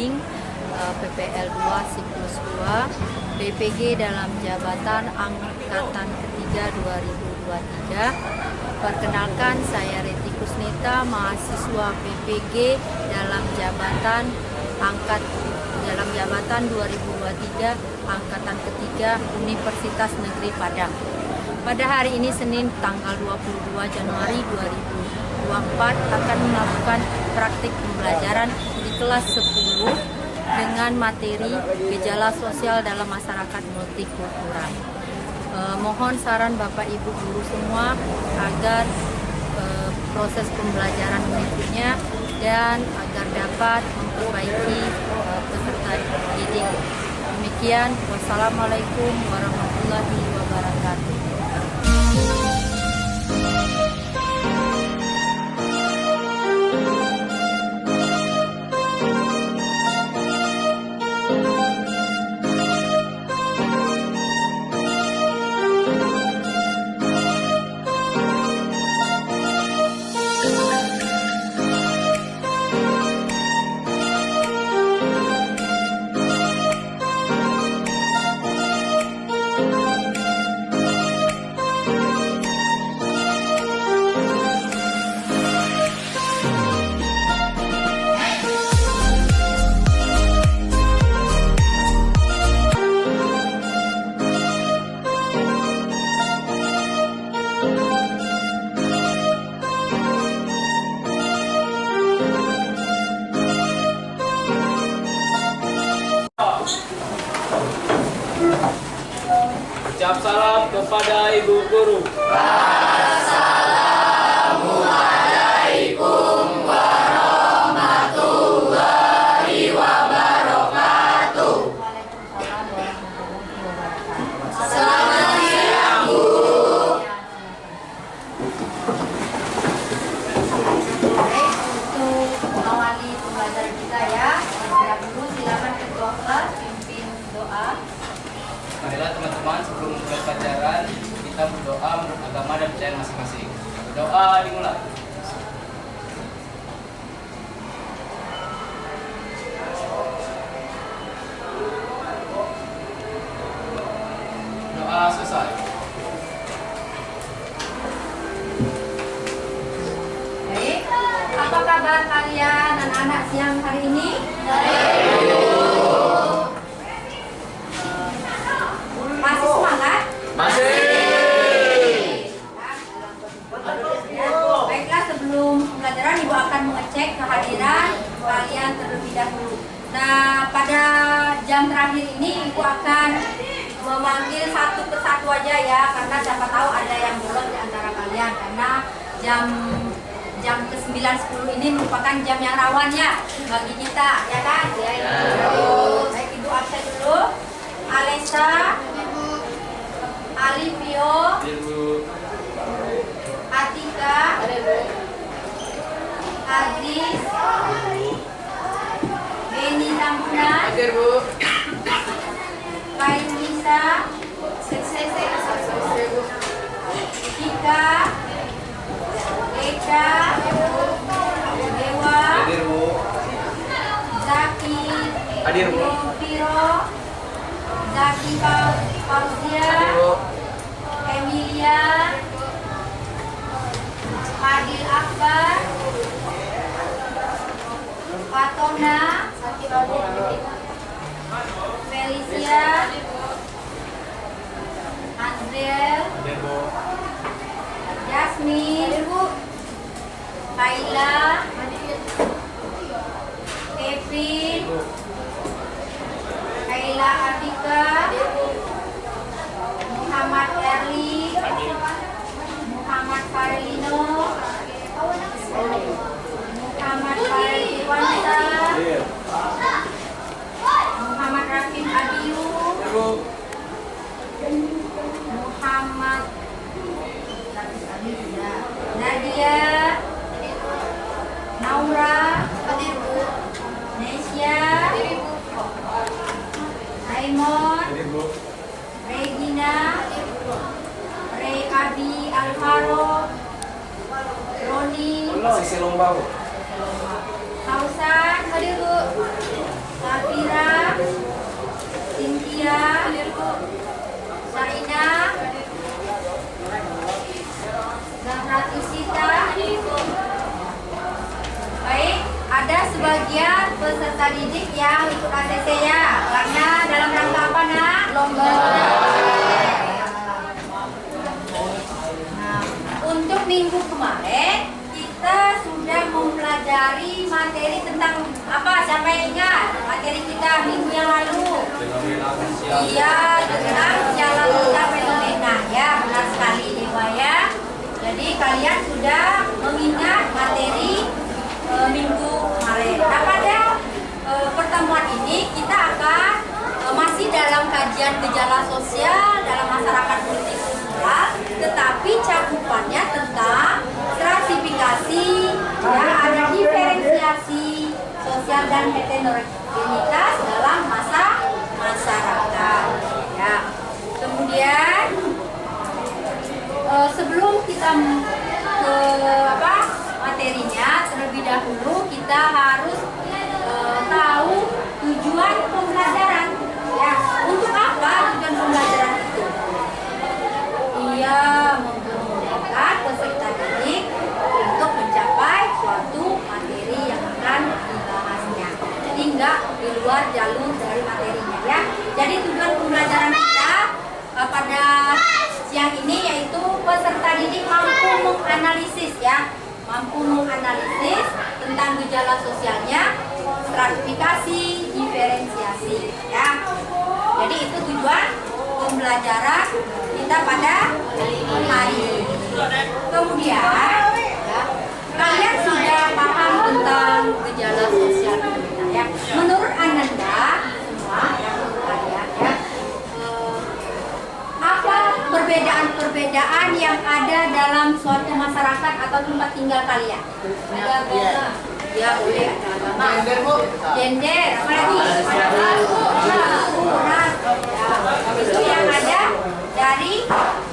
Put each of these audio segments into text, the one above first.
bimbing PPL 2 siklus 2 PPG dalam jabatan angkatan ketiga 2023. Perkenalkan, saya Reti Kusnita, mahasiswa PPG dalam jabatan 2023 angkatan ketiga Universitas Negeri Padang. Pada hari ini Senin tanggal 22 Januari 2024 akan melakukan praktik pembelajaran di kelas 10 dengan materi gejala sosial dalam masyarakat multikultural. Mohon saran Bapak Ibu guru semua agar proses pembelajaran berikutnya dan agar dapat memperbaiki peserta didik. Demikian, wassalamualaikum warahmatullahi wabarakatuh. Ucap salam kepada Ibu Guru. Assalamualaikum warahmatullahi wabarakatuh. Selamat siang, Bu. Untuk mengawali pembelajaran kita ya, dulu silakan ketua kelas pimpin doa. Marilah teman-teman, sebelum mulai pelajaran kita berdoa menurut agama dan percayaan masing-masing. Doa dimulai. Doa selesai. Baik, apa kabar kalian anak-anak siang hari ini? Masih semangat? Masih. Baiklah, sebelum pembelajaran Ibu akan mengecek kehadiran kalian terlebih dahulu. Nah, pada jam terakhir ini Ibu akan memanggil satu persatu aja ya, karena siapa tahu ada yang bolos di antara kalian, karena jam ke-9, 10 ini merupakan jam yang rawan ya bagi kita, ya kan? Ya. Baik, Ibu absen dulu. Alesa, Alivio, Atika, Aziz, Beni Tambunan, Kainisa, Cika, Eka, Dewa, Zaki, Viro, Zaki Fauzia, Emilia, Adil Akbar, Fatona, Felicia, Andriel, Jasmine, Kaila, Kevin, Kaila Atika, Muhammad Erli, Muhammad Farlino, Muhammad Farliwansa, Muhammad Rafin Abiyu, Muhammad Nadia, Naura, Nesya, Raymond, Regina, Abi Alvaro, Roni, Sisi lomba, Bu. Kausan, hadir Bu. Safira, Cynthia, Saina, Zahratusita. Baik, ada sebagian peserta didik yang ikut ACC ya, karena dalam rangka apa nak? Lomba. Nah, untuk minggu kemarin kita sudah mempelajari materi tentang apa? Siapa yang ingat materi kita minggu yang lalu? Iya, tentang jalan lintas fenomena ya, benar sekali Dewa ya. Jadi kalian sudah mengingat materi minggu kemarin. Nah, pada pertemuan ini kita akan masih dalam kajian gejala sosial dalam masyarakat multikultural, tetapi cakupannya tentang stratifikasi, ya, ada diferensiasi sosial dan heterogenitas dalam masyarakat. Ya. Kemudian sebelum kita ke materinya, terlebih dahulu kita harus tahu tujuan pembelajaran. Ya, untuk apa tujuan pembelajaran itu? Ia mempermudah peserta didik untuk mencapai suatu materi yang akan dibahasnya. Jadi enggak di luar jalur dari materinya ya. Jadi tujuan pembelajaran kita pada siang ini yaitu peserta didik mampu menganalisis ya, mampu menganalisis tentang gejala sosialnya, stratifikasi, diferensiasi ya. Jadi itu tujuan pembelajaran kita pada hari ini. Kemudian ya, kalian sudah paham tentang gejala sosial kita ya. Menurut Ananda semua yang kalian ya, apa perbedaan-perbedaan yang ada dalam suatu masyarakat atau tempat tinggal kalian? Ya boleh ada agama, gender, apa lagi? Itu yang ada dari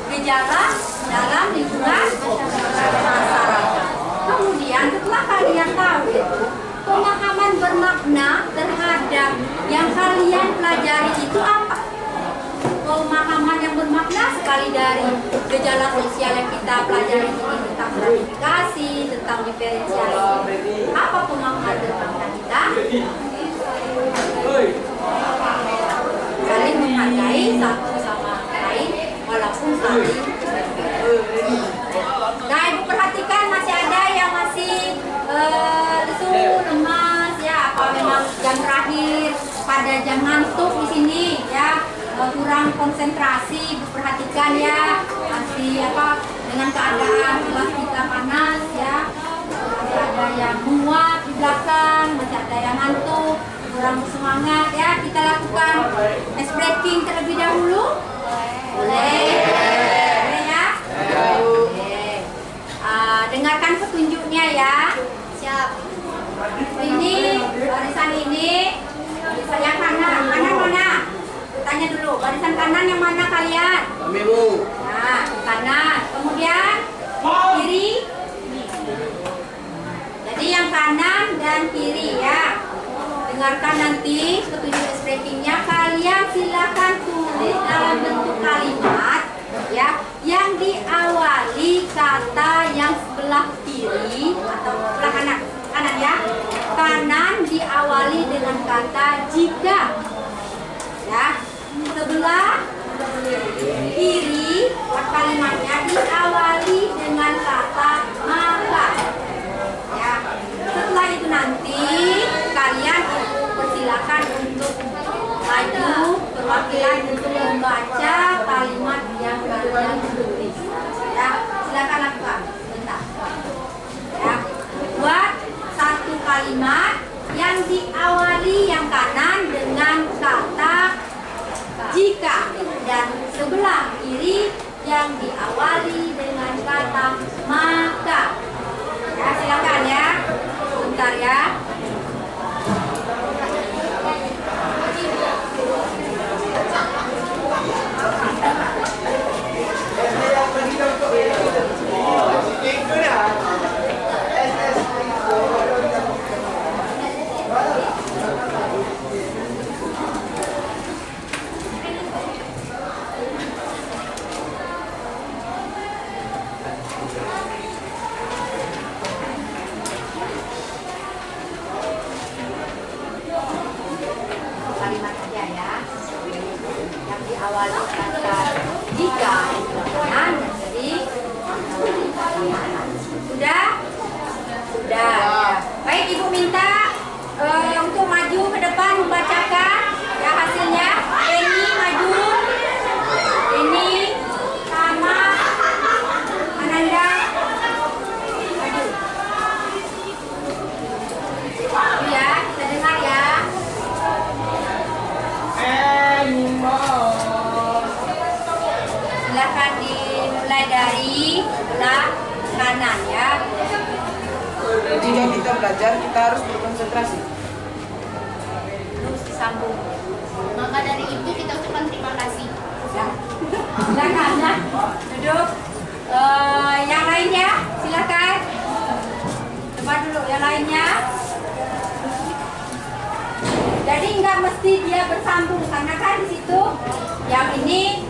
gejala dalam lingkungan masyarakat. Kemudian setelah kalian tahu itu, pemahaman bermakna terhadap yang kalian pelajari itu apa? Pemahaman yang bermakna sekali dari gejala sosial yang kita pelajari ini tentang stratifikasi, tentang diferensiasi. Apa pemahaman bermakna kita? Saling menghargai satu sama lain walaupun saling berbeda. Nah, ibu perhatikan masih ada yang masih lesu, lemas ya, apa memang jam terakhir pada jam ngantuk di sini ya. Kurang konsentrasi, perhatikan ya, masih apa dengan keadaan kelas kita panas ya, masih ada yang muak di belakang, masih ada yang ngantuk, kurang semangat ya. Kita lakukan ice breaking terlebih dahulu, boleh ya. Dengarkan petunjuknya ya. Siap. Ini barisan ini, barisan yang kanan mana? Tanya dulu, barisan kanan yang mana kalian? Kami Bu. Nah, kanan. Kemudian kiri. Jadi yang kanan dan kiri ya. Dengarkan nanti petunjuk expressingnya. Kalian silakan tulis dalam bentuk kalimat ya, yang diawali kata yang sebelah kiri atau sebelah kanan. Kanan ya. Kanan diawali dengan kata jika. Ya. Sebelah kiri kalimatnya diawali dengan kata maka ya. Setelah itu nanti kalian persilakan untuk maju perwakilan untuk membaca kalimat yang kalian tulis ya. Silakan lakukan bentar ya. Buat satu kalimat yang diawali yang kanan dengan kata jika dan sebelah kiri yang diawali dengan kata maka ya. Silakan ya, bentar ya. Silakan dimulai dari sebelah kanan ya. Jika kita belajar, kita harus berkonsentrasi. Terus disambung. Maka dari itu kita ucapkan terima kasih. Silakan ya. Duduk. Yang lainnya silakan. Coba dulu yang lainnya. Jadi nggak mesti dia bersambung karena kan di situ yang ini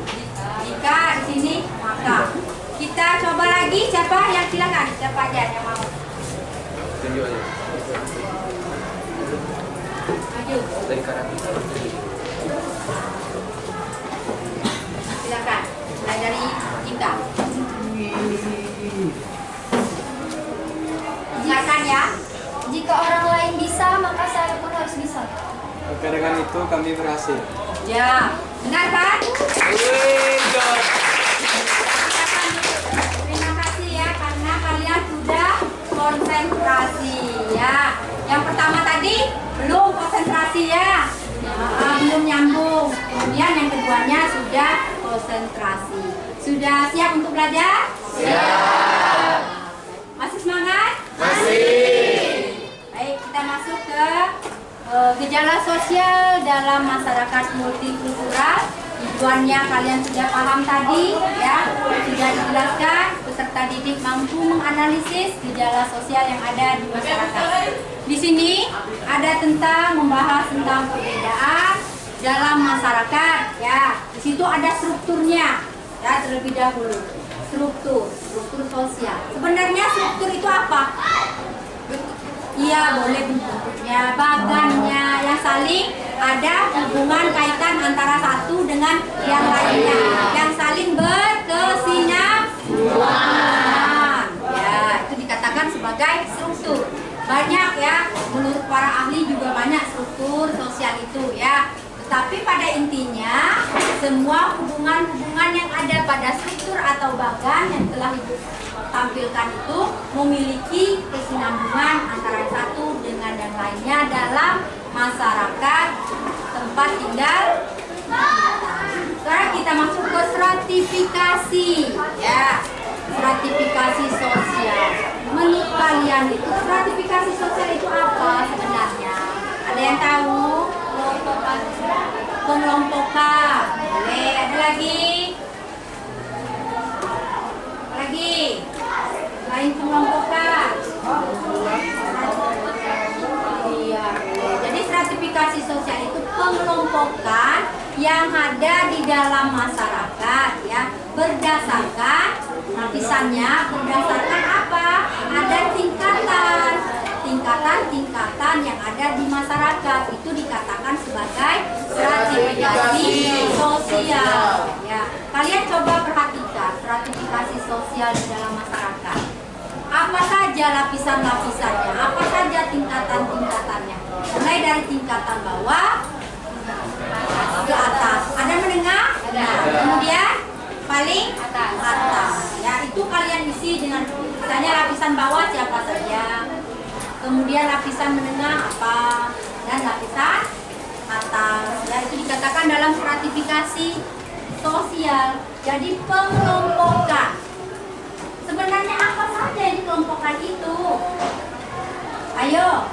jika di sini maka. Kita coba lagi siapa yang silakan siapa aja yang mau. Tunjuk aja. Maju. Dari kanan. Silakan. Mulai dari Jika. Silakan ya. Jika orang lain bisa, maka saya pun harus bisa. Maka dengan itu kami berhasil. Ya, benar kan? Terima kasih ya karena kalian sudah konsentrasi ya. Yang pertama tadi belum konsentrasi ya. Belum nyambung. Kemudian yang keduanya sudah konsentrasi. Sudah siap untuk belajar? Siap. Masih semangat? Baik, kita masuk ke gejala sosial dalam masyarakat multikultural. Tujuannya kalian sudah paham tadi ya, sudah dijelaskan. Peserta didik mampu menganalisis gejala sosial yang ada di masyarakat. Di sini ada tentang membahas tentang perbedaan dalam masyarakat ya. Di situ ada strukturnya ya terlebih dahulu. Struktur sosial. Sebenarnya struktur itu apa? Iya, boleh bentuknya, bagannya yang saling ada hubungan kaitan antara satu dengan yang lainnya, yang saling berkesinambungan. Ya, itu dikatakan sebagai struktur. Banyak ya, menurut para ahli juga banyak struktur sosial itu ya. Tetapi pada intinya, semua hubungan-hubungan yang ada pada struktur atau bagan yang telah tampilkan itu memiliki kesinambungan antara satu dengan yang lainnya dalam masyarakat tempat tinggal kita. Sekarang kita masuk ke stratifikasi ya, stratifikasi sosial. Menurut kalian itu stratifikasi sosial itu apa sebenarnya? Ada yang tahu? Pengelompokan. Boleh, ada lagi? Lain pengelompokan. Iya. Jadi stratifikasi sosial itu pengelompokan yang ada di dalam masyarakat ya, berdasarkan lapisannya, berdasarkan apa? Ada tingkatan yang ada di masyarakat, itu dikatakan sebagai stratifikasi sosial ya. Kalian coba perhatikan stratifikasi sosial di dalam masyarakat. Apa saja lapisan-lapisannya, apa saja tingkatan-tingkatannya. Mulai dari tingkatan bawah ke atas. Ada menengah? Ada. Kemudian paling atas. Ya, itu kalian isi dengan misalnya lapisan bawah siapa saja. Kemudian lapisan menengah apa, dan lapisan atas. Ya, itu dikatakan dalam stratifikasi sosial. Jadi pengelompokan. Sebenarnya apa saja yang dikelompokkan itu? Ayo.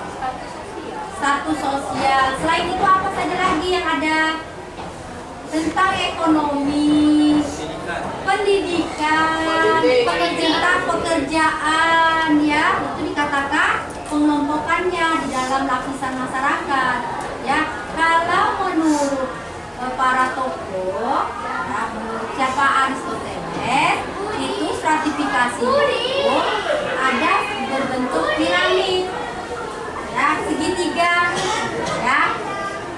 Status sosial. Selain itu apa saja lagi yang ada? Tentang ekonomi, pendidikan, pekerjaan ya, itu dikatakan pengelompokannya di dalam lapisan masyarakat ya. Kalau menurut para tokoh ya, menurut siapa Aristoteles, itu stratifikasi itu ada berbentuk piramid ya, segitiga ya.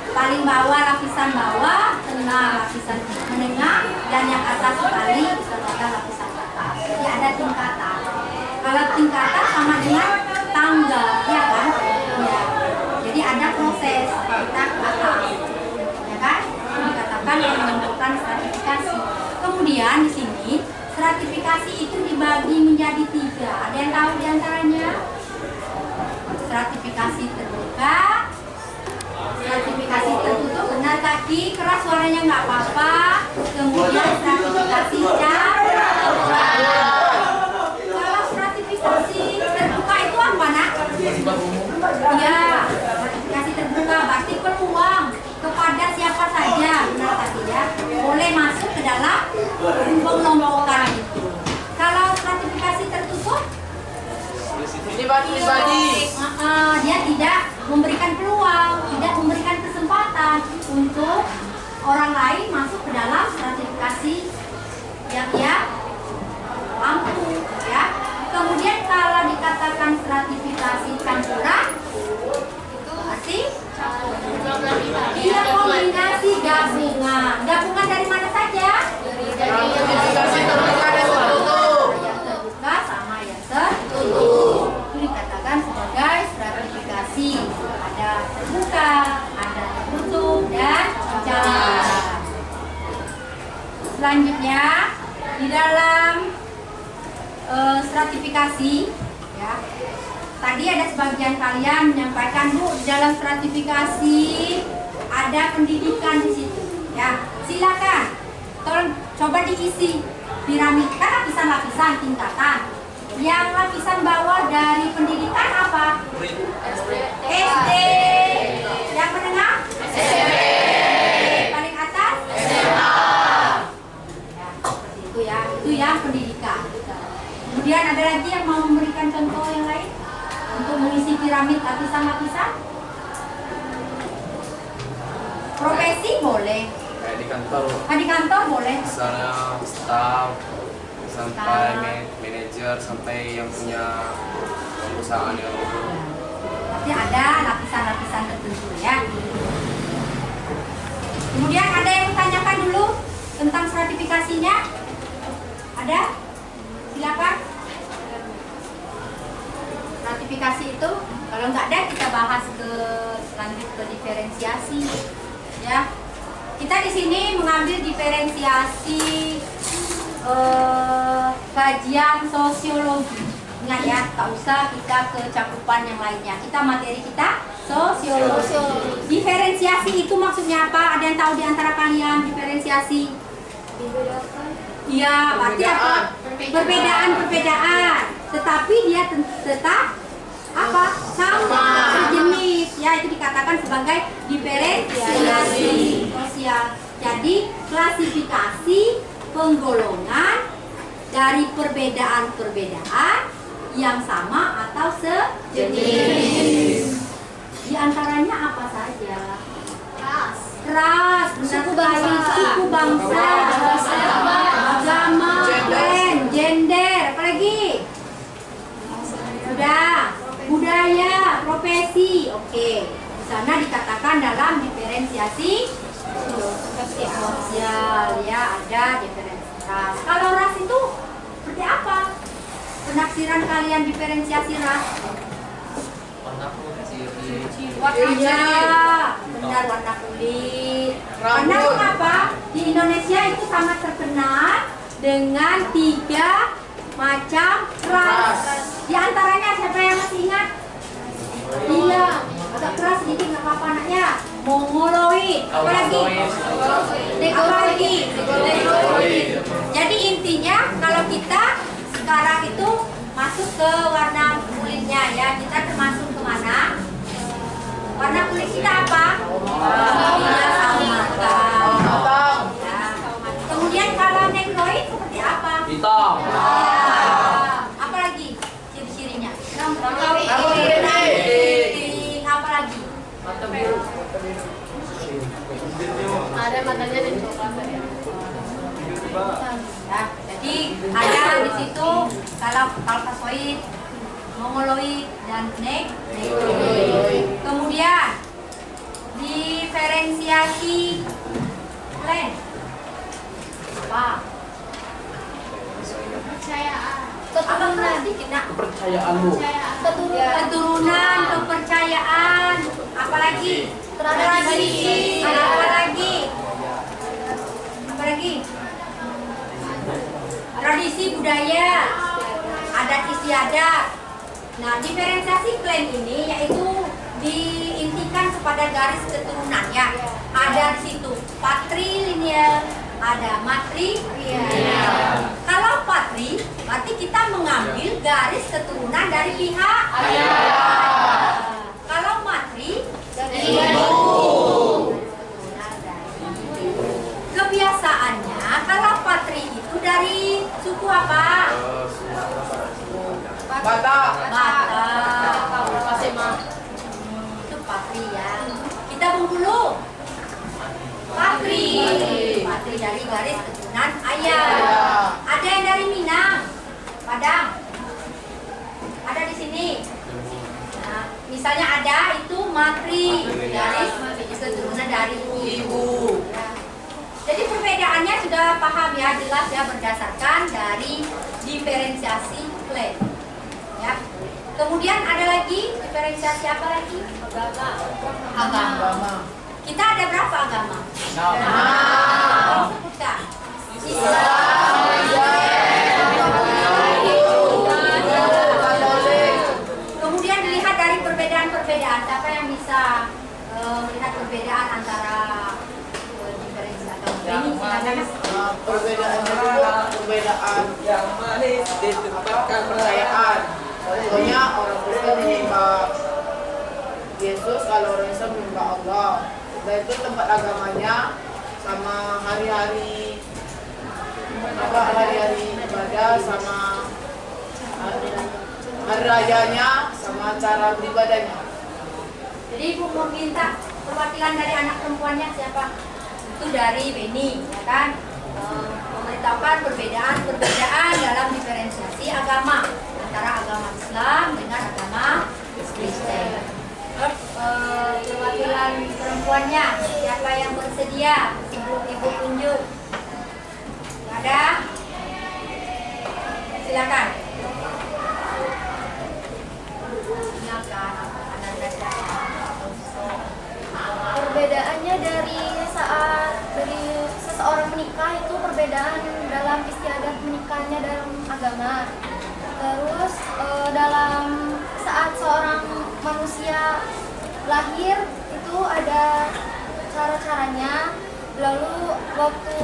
Paling bawah lapisan bawah, tengah lapisan menengah, dan yang atas sekali disebutkan lapisan atas. Jadi ada tingkatan. Kalau tingkatan sama dengan tangga, ya kan? Ya. Jadi ada proses kita ke atas, ya kan? Itu dikatakan menentukan stratifikasi. Kemudian di sini stratifikasi itu dibagi menjadi 3. Ada yang tahu diantaranya? Stratifikasi terbuka, stratifikasi tertutup, benar tadi, keras suaranya nggak apa-apa. Kemudian stratifikasi mengelompokkan itu. Kalau stratifikasi tertutup, Pribadi. dia tidak memberikan peluang, tidak memberikan kesempatan untuk orang lain masuk ke dalam stratifikasi yang dia mampu, ya. Kemudian kalau dikatakan stratifikasi campuran, itu arti dia kombinasi gabungan. Gabungan dari mana saja? Stratifikasi terbuka dan tertutup. Yang terbuka sama yang tertutup. Itu dikatakan sebagai stratifikasi. Ada terbuka, ada tertutup, dan campuran. Selanjutnya di dalam stratifikasi, ya. Tadi ada sebagian kalian menyampaikan, Bu, di dalam stratifikasi ada pendidikan di situ, ya. Silakan, tolong coba diisi piramid, kan lapisan-lapisan tingkatan. Yang lapisan bawah dari pendidikan apa? SD. Yang menengah? SMP. Paling atas? SMA. Ya, seperti itu ya. Itu yang pendidikan. Kemudian ada lagi yang mau memberikan contoh yang lain untuk mengisi piramid lapisan-lapisan? Profesi boleh. Kayak di kantor, Di kantor boleh. misalnya staff sampai Staff. manajer sampai yang punya perusahaan yang Tapi ada lapisan-lapisan tertentu, ya. Kemudian ada yang tanyakan dulu tentang stratifikasinya? Ada? Silakan. Stratifikasi itu kalau nggak ada kita bahas lanjut ke diferensiasi, ya. Kita di sini mengambil diferensiasi kajian sosiologi. Ingat ya, tak usah kita ke cakupan yang lainnya. Kita materi kita sosiologi. Diferensiasi itu maksudnya apa? Ada yang tahu di antara kalian diferensiasi? Iya, berarti apa? Perbedaan. Tetapi dia tetap apa? Sama, sejenis. Ya, itu dikatakan sebagai diferensiasi sosial. Jadi, klasifikasi penggolongan dari perbedaan-perbedaan yang sama atau sejenis. Di antaranya apa saja? Ras, suku bangsa, agama, gender, apa lagi? Sudah, budaya, profesi. Oke, di sana dikatakan dalam diferensiasi sosial, ya, ada diferensiasi ras. Kalau ras itu seperti apa? Penafsiran kalian diferensiasi ras? Warna, benar, warna kulit. Karena kenapa? Di Indonesia itu sangat terkenal dengan 3 macam ras. Di antaranya siapa yang masih ingat? Iya, agak keras sedikit nggak apa-apa anaknya. Mongoloid, apa lagi? Negroid. Jadi intinya kalau kita sekarang itu masuk ke warna kulitnya, ya, kita termasuk kemana? Warna kulit kita apa? Iya, sama. Ya. Kemudian kalau negroid seperti apa? hitam. Ya. Apa lagi ciri-cirinya? Rambut keriting. Apa lagi? Ada matanya dan coklat ya. Ya, jadi ada di situ kalau Caucasoid, Mongoloid, dan Negroid. Kemudian diferensiasi klan. Apa? Kepercayaan. Keturunan sedikit, nak. Kepercayaanmu. Keturunan, kepercayaan, apalagi tradisi, apalagi tradisi budaya, adat istiadat. Nah, diferensiasi klan ini yaitu diintikan kepada garis keturunan, ya. Ada di situ patrilineal, ada matrilineal. Kalau patri, berarti kita mengambil garis keturunan dari pihak ayah. Kalau matri, dari ibu. Kebiasaannya, kalau patri itu dari apa? Bata. Bata. Itu patri ya. Kita Bengkulu. Patri. Patri dari garis keturunan ayah. Ada yang dari Minang, Padang. Ada di sini. Nah, misalnya ada itu matri, garis keturunan dari ibu. Ya. Jadi perbedaannya sudah paham ya, jelas ya, berdasarkan dari diferensiasi klan. Ya. Kemudian ada lagi diferensiasi apa lagi? Agama. Kita ada berapa agama? Nah, sebutkan. Kemudian dilihat dari perbedaan-perbedaan. Siapa yang bisa melihat perbedaan antara diferensiasi agama ini? Silakan. Perbedaannya juga perbedaan yang manis di tempat kepercayaan. Contohnya orang Kristen menyembah Yesus, kalau orang Islam menyembah Allah. Dan itu tempat agamanya sama hari-hari ibadah, sama hari rayanya, sama cara beribadahnya. Jadi Ibu mau minta perwakilan dari anak perempuannya siapa? Itu dari Beni, ya kan? Memberitahukan perbedaan dalam diferensiasi agama antara agama Islam dengan agama Kristen. Terus perwakilan perempuannya siapa yang bersedia sebelum Ibu tunjuk? Ada? Silakan. Silakan. Perbedaannya dari seseorang menikah itu perbedaan dalam istiadat menikahnya dalam agama. Terus dalam saat seorang manusia lahir itu ada cara-caranya. Lalu waktu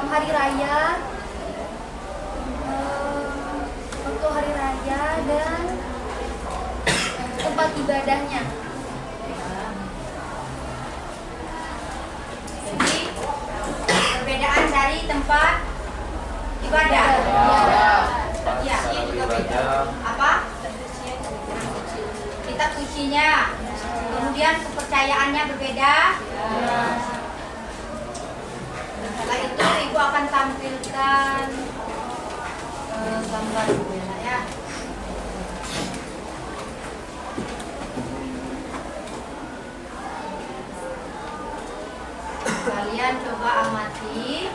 hari raya, dan tempat ibadahnya. Jadi perbedaan dari tempat ibadah. Ya, ini juga beda. Apa? Kitab sucinya. Kemudian kepercayaannya berbeda. Setelah itu Ibu akan tampilkan gambar ya. Kalian coba amati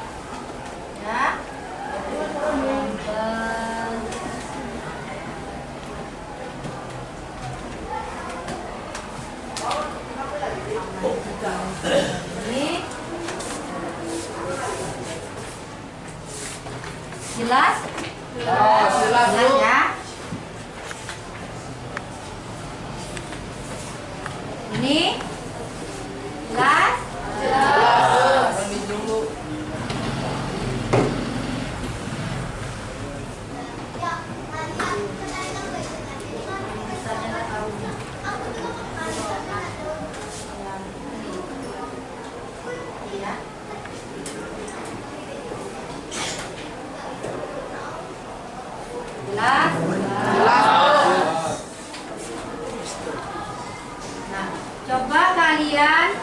ya. Ini jelas? Jelas ya. Ini jelas? Nah, coba kalian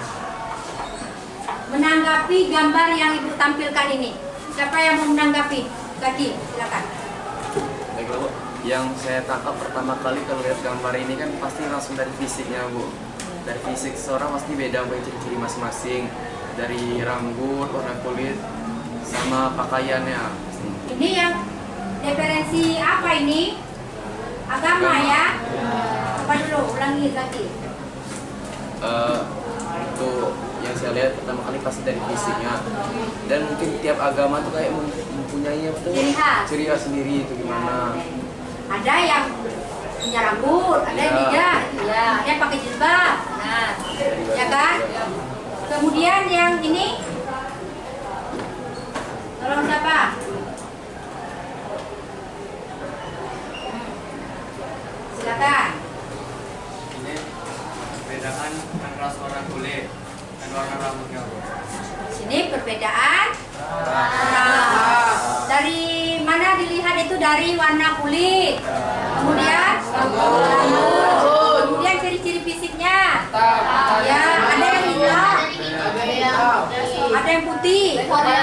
menanggapi gambar yang Ibu tampilkan ini. Siapa yang mau menanggapi? Kaki, silakan. Baiklah Bu, yang saya tangkap pertama kali kalau lihat gambar ini kan pasti langsung dari fisiknya Bu. Dari fisik seorang pasti beda Bu, ciri-ciri masing-masing. Dari rambut, warna kulit, sama pakaiannya. Ini yang referensi apa ini? Agama ya? Apa dulu? Ulangi lagi. Itu yang saya lihat pertama kali pasti dari fisiknya. Dan mungkin tiap agama tuh kayak mempunyai apa tuh? Ciri khas sendiri itu gimana? Ada yang punya rambut, ada yang tidak, ya, ada yang pakai jilbab, nah, ya kan? Kemudian yang ini, tolong siapa? Silakan. Ini perbedaan antara warna kulit dan warna rambutnya Bu. Sini perbedaan dari warna kulit. Kemudian rambut. Kemudian ciri-ciri fisiknya. Ya, ada yang hitam, ada yang putih, Warna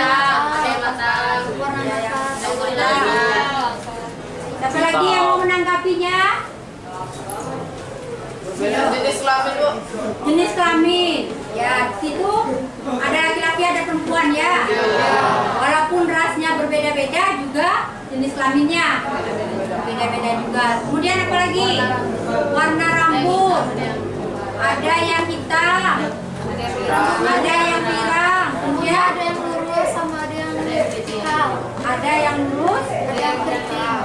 siapa lagi yang mau menanggapinya? Berbeda jenis kelamin, Bu. Jenis kelamin. Ya, di situ ada laki-laki ada perempuan ya. Walaupun rasnya berbeda-beda juga jenis kelaminnya beda-beda juga. Kemudian apa lagi? Warna rambut. Ada yang hitam, ada yang pirang. Kemudian ada yang lurus sama ada yang vertikal. ada yang lurus, Ada yang keriting.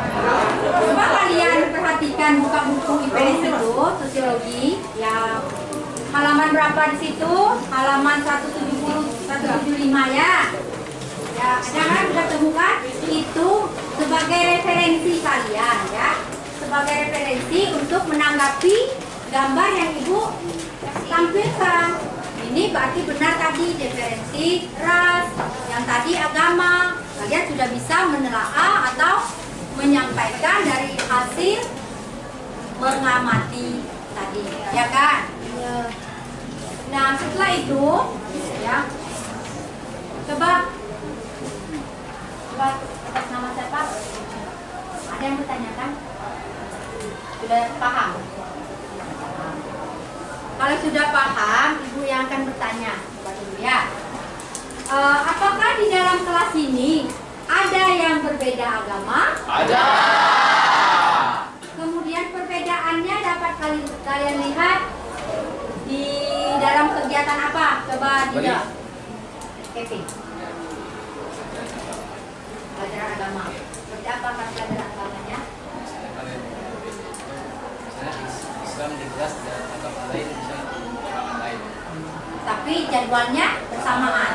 coba kalian perhatikan buka buku IPS itu sosiologi yang halaman berapa di situ? Halaman 170 175 ya. Ya, ada kan sudah temukan itu sebagai referensi kalian ya. Sebagai referensi untuk menanggapi gambar yang Ibu tampilkan. Ini berarti benar tadi referensi ras, yang tadi agama. Kalian sudah bisa menelaah atau menyampaikan dari hasil mengamati tadi, ya kan? Ya. Nah, setelah itu, ya, coba atas nama siapa? Ada yang bertanyakan? Sudah paham? Kalau sudah paham, Ibu yang akan bertanya. Coba dulu ya. Apakah di dalam kelas ini ada yang berbeda agama? Ada. Kemudian perbedaannya dapat kalian lihat di dalam kegiatan apa? Coba tidak. Kevin. Pelajaran agama. Seperti apa kan pelajaran agamanya? Misalnya Islam di kelas dan agama lain bisa agama lain. Tapi jadwalnya bersamaan.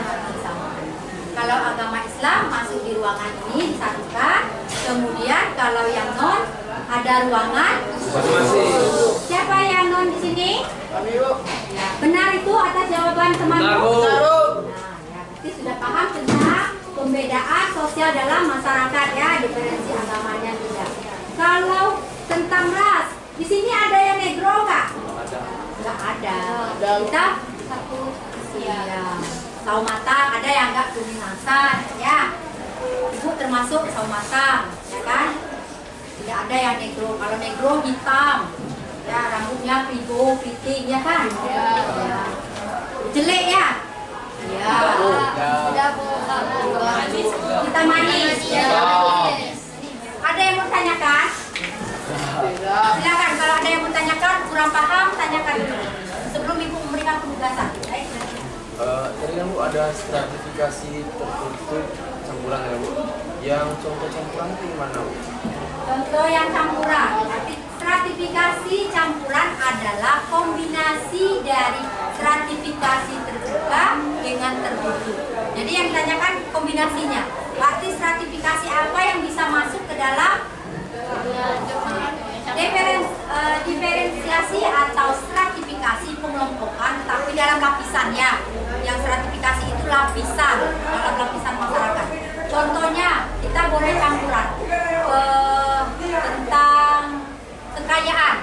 Kalau agama Islam masuk di ruangan ini disatukan. Kemudian kalau yang non ada ruangan. Siapa yang non di sini? Kami, Bu. Ya, benar itu atas jawaban teman-teman. Benar, Bu. Nah, ya, berarti sudah paham tentang pembedaan sosial dalam masyarakat ya, diferensi agamanya tidak. Kalau tentang ras, di sini ada yang negro nggak? Ada. Nggak ada. Ada. Kita satu ya. Sawo matang, ada yang nggak kuning asam ya. Ibu termasuk sawo matang, ya kan? Tidak ada yang negro. Kalau negro hitam, ya rambutnya prigo, keriting, ya kan? Ya. Jelek ya? Ya. Sudah Bu. Kita manis. Ya. Ada yang mau tanyakan? Tidak. Silakan kalau ada yang mau tanyakan kurang paham tanyakan dulu sebelum Ibu memberikan penugasan. Baik. Tadi kan Bu ada stratifikasi tertutup campuran ya Bu. Yang contoh campuran itu gimana Bu? Contoh yang campuran. Arti stratifikasi campuran adalah kombinasi dari stratifikasi terbuka dengan tertutup. Jadi yang ditanyakan kombinasinya. Berarti stratifikasi apa yang bisa masuk ke dalam diferensiasi atau stratifikasi pengelompokan, tapi dalam lapisan ya. Yang stratifikasi itu lapisan dalam lapisan masyarakat. Contohnya kita boleh campuran tentang kekayaan.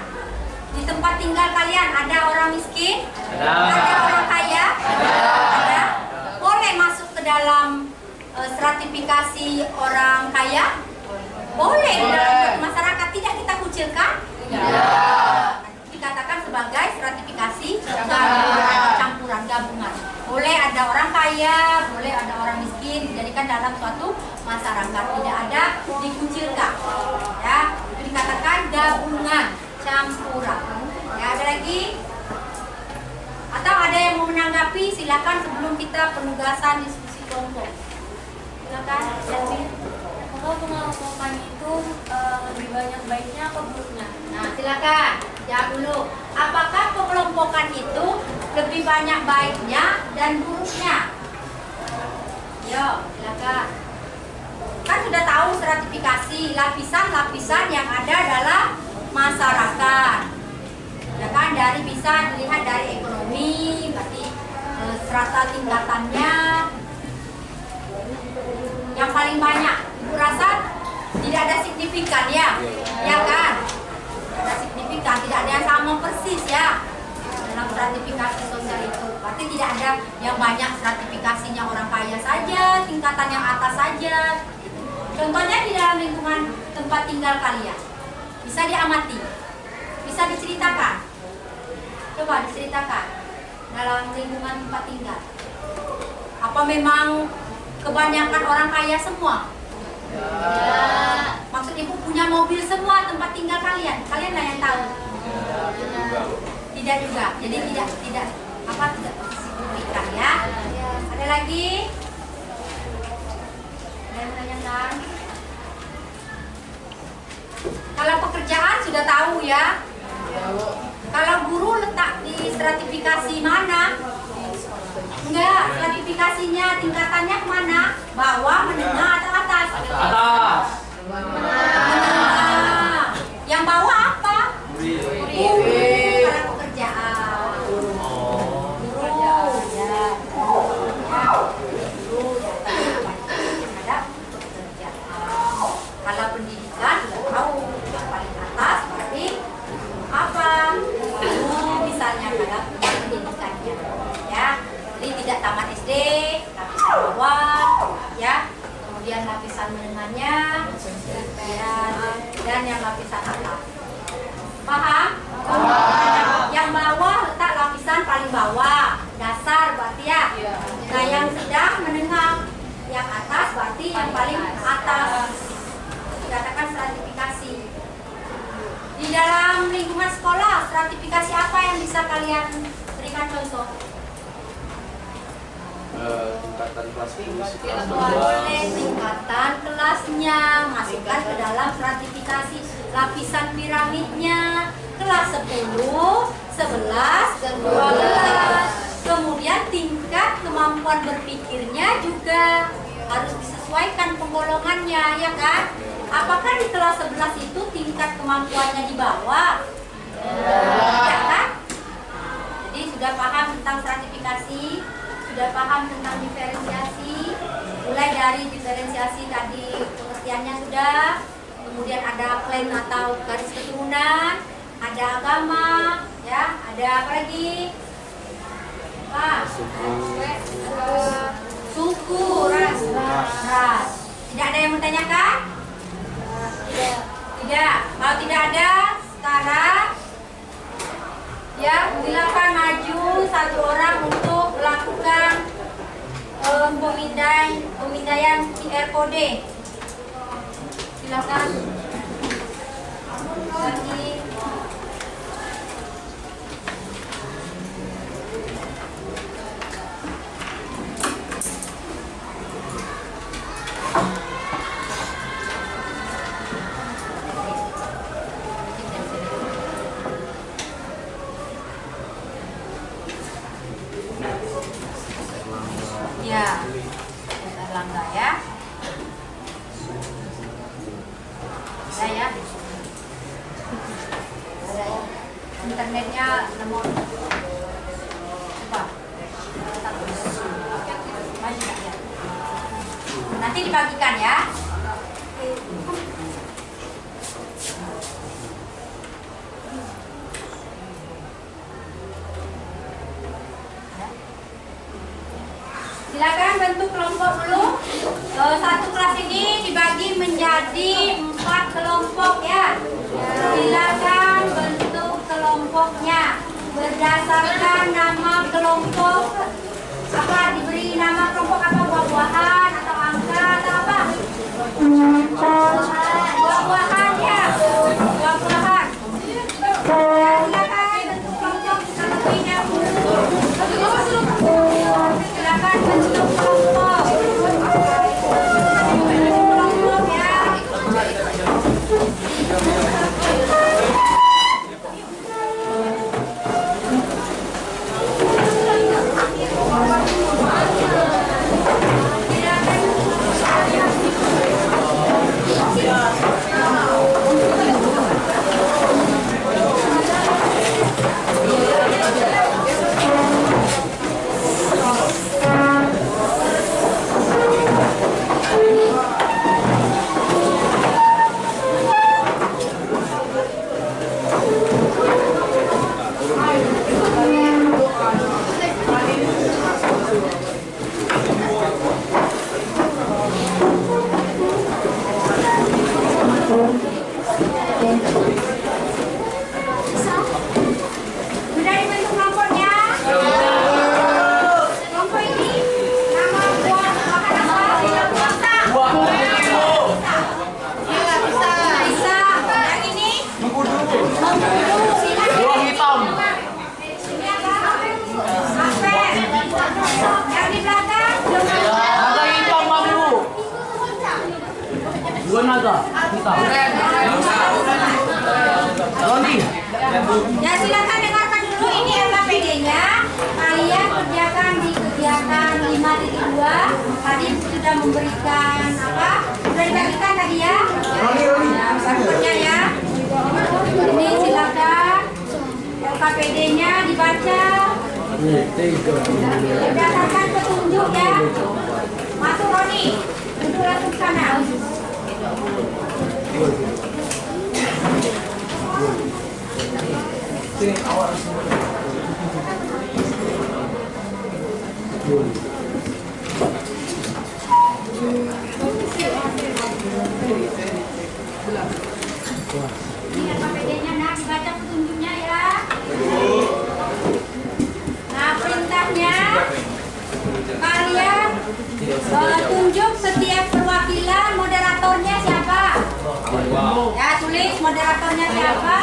Di tempat tinggal kalian ada orang miskin, ada orang kaya, ada. Boleh masuk ke dalam stratifikasi orang kaya? Boleh di dalam masyarakat, tidak kita kucilkan? Dikatakan sebagai stratifikasi campuran gabungan. Boleh ada orang kaya, boleh ada orang miskin, dijadikan dalam suatu masyarakat, tidak ada dikucilkan. Ya, itu dikatakan gabungan, campuran. Ya, ada lagi? Atau ada yang mau menanggapi? Silakan sebelum kita penugasan diskusi kelompok. Silakan, Yasmin. Kalau pengelompokan itu lebih banyak baiknya atau buruknya? Nah, silakan jawab dulu. Apakah pengelompokan itu lebih banyak baiknya dan buruknya? Yo, silakan. Kan sudah tahu stratifikasi lapisan-lapisan yang ada dalam masyarakat. Ya kan, dari bisa dilihat dari ekonomi, berarti strata tingkatannya yang paling banyak. Ibu rasa tidak ada signifikan signifikan ya, ya kan? Ada signifikan, tidak ada yang sama persis ya dalam stratifikasi sosial itu. Berarti tidak ada yang banyak stratifikasinya orang kaya saja, tingkatan yang atas saja. Contohnya di dalam lingkungan tempat tinggal kalian, bisa diamati, bisa diceritakan. Coba diceritakan dalam lingkungan tempat tinggal. Apa memang kebanyakan orang kaya semua? Ya. Maksud ibu punya mobil semua tempat tinggal kalian? Kalian lah yang tahu. Tidak juga. Jadi tidak signifikan ya. Ada lagi? Ada yang menanyakan? Kalau pekerjaan sudah tahu ya. Kalau guru letak di stratifikasi mana? Enggak, stratifikasinya tingkatannya kemana? Bawah, menengah atau atas? Atas. Menengah. Yang bawah apa? Guru. Kalau pekerjaan. Guru. Ya. Guru terhadap pekerjaan. Kalau pendidikan sudah tahu yang paling atas berarti apa? Guru misalnya dalam pendidikannya. Ya. Jadi tidak tamat SD, lapisan bawah, ya, kemudian lapisan menengahnya, dan yang lapisan atas. Paham? Yang bawah letak lapisan paling bawah, dasar berarti ya. Nah yang sedang menengah, yang atas berarti yang paling atas. Dikatakan stratifikasi. Di dalam lingkungan sekolah, stratifikasi apa yang bisa kalian berikan contoh? Tingkatan kelas Boleh tingkatan kelasnya masukkan ke dalam stratifikasi lapisan piramidnya, kelas 10, 11, 12. Kemudian tingkat kemampuan berpikirnya juga harus disesuaikan penggolongannya, ya kan? Apakah di kelas 11 itu tingkat kemampuannya di bawah? Ya kan? Jadi sudah paham tentang stratifikasi, sudah paham tentang diferensiasi, mulai dari diferensiasi tadi pengertiannya sudah, kemudian ada klan atau garis keturunan, ada agama, ya, ada apa lagi? Suku, ras. Tidak ada yang menanyakan? Tidak. Kalau tidak ada, sekarang ya silakan maju satu orang untuk melakukan pemindaian QR code. Silakan. Lagi. Ya, Erlangga ya. Ada ya. Ada ya. Internetnya nomor coba. Banyak ya. Nanti dibagikan ya. Silakan bentuk kelompok dulu. Satu kelas ini dibagi menjadi 4 kelompok ya. Silakan bentuk kelompoknya berdasarkan nama kelompok. Apa diberi nama kelompok apa? Buah-buahan atau angka atau apa? Buah-buahan ya. Buah-buahan. Silakan bentuk kelompok terlebih dahulu. Silakan bentuk kelompok. Kelompok ya. Silakan naga. Kita. Roni. Ya silakan dengarkan dulu ini LKPD-nya. Kalian kerjakan di kegiatan 5.2. Tadi sudah memberikan apa? Sudah dibagikan tadi ya? Ya, bantuannya ya. Ini silakan LKPD-nya dibaca. Berdasarkan petunjuk ya. Masuk Roni. Duduk langsung sana. Ini LKPD-nya, nah dibaca petunjuknya ya. Nah perintahnya kalian tunjuk setiap perwakilan moderatornya siapa. Ya tulis moderatornya siapa.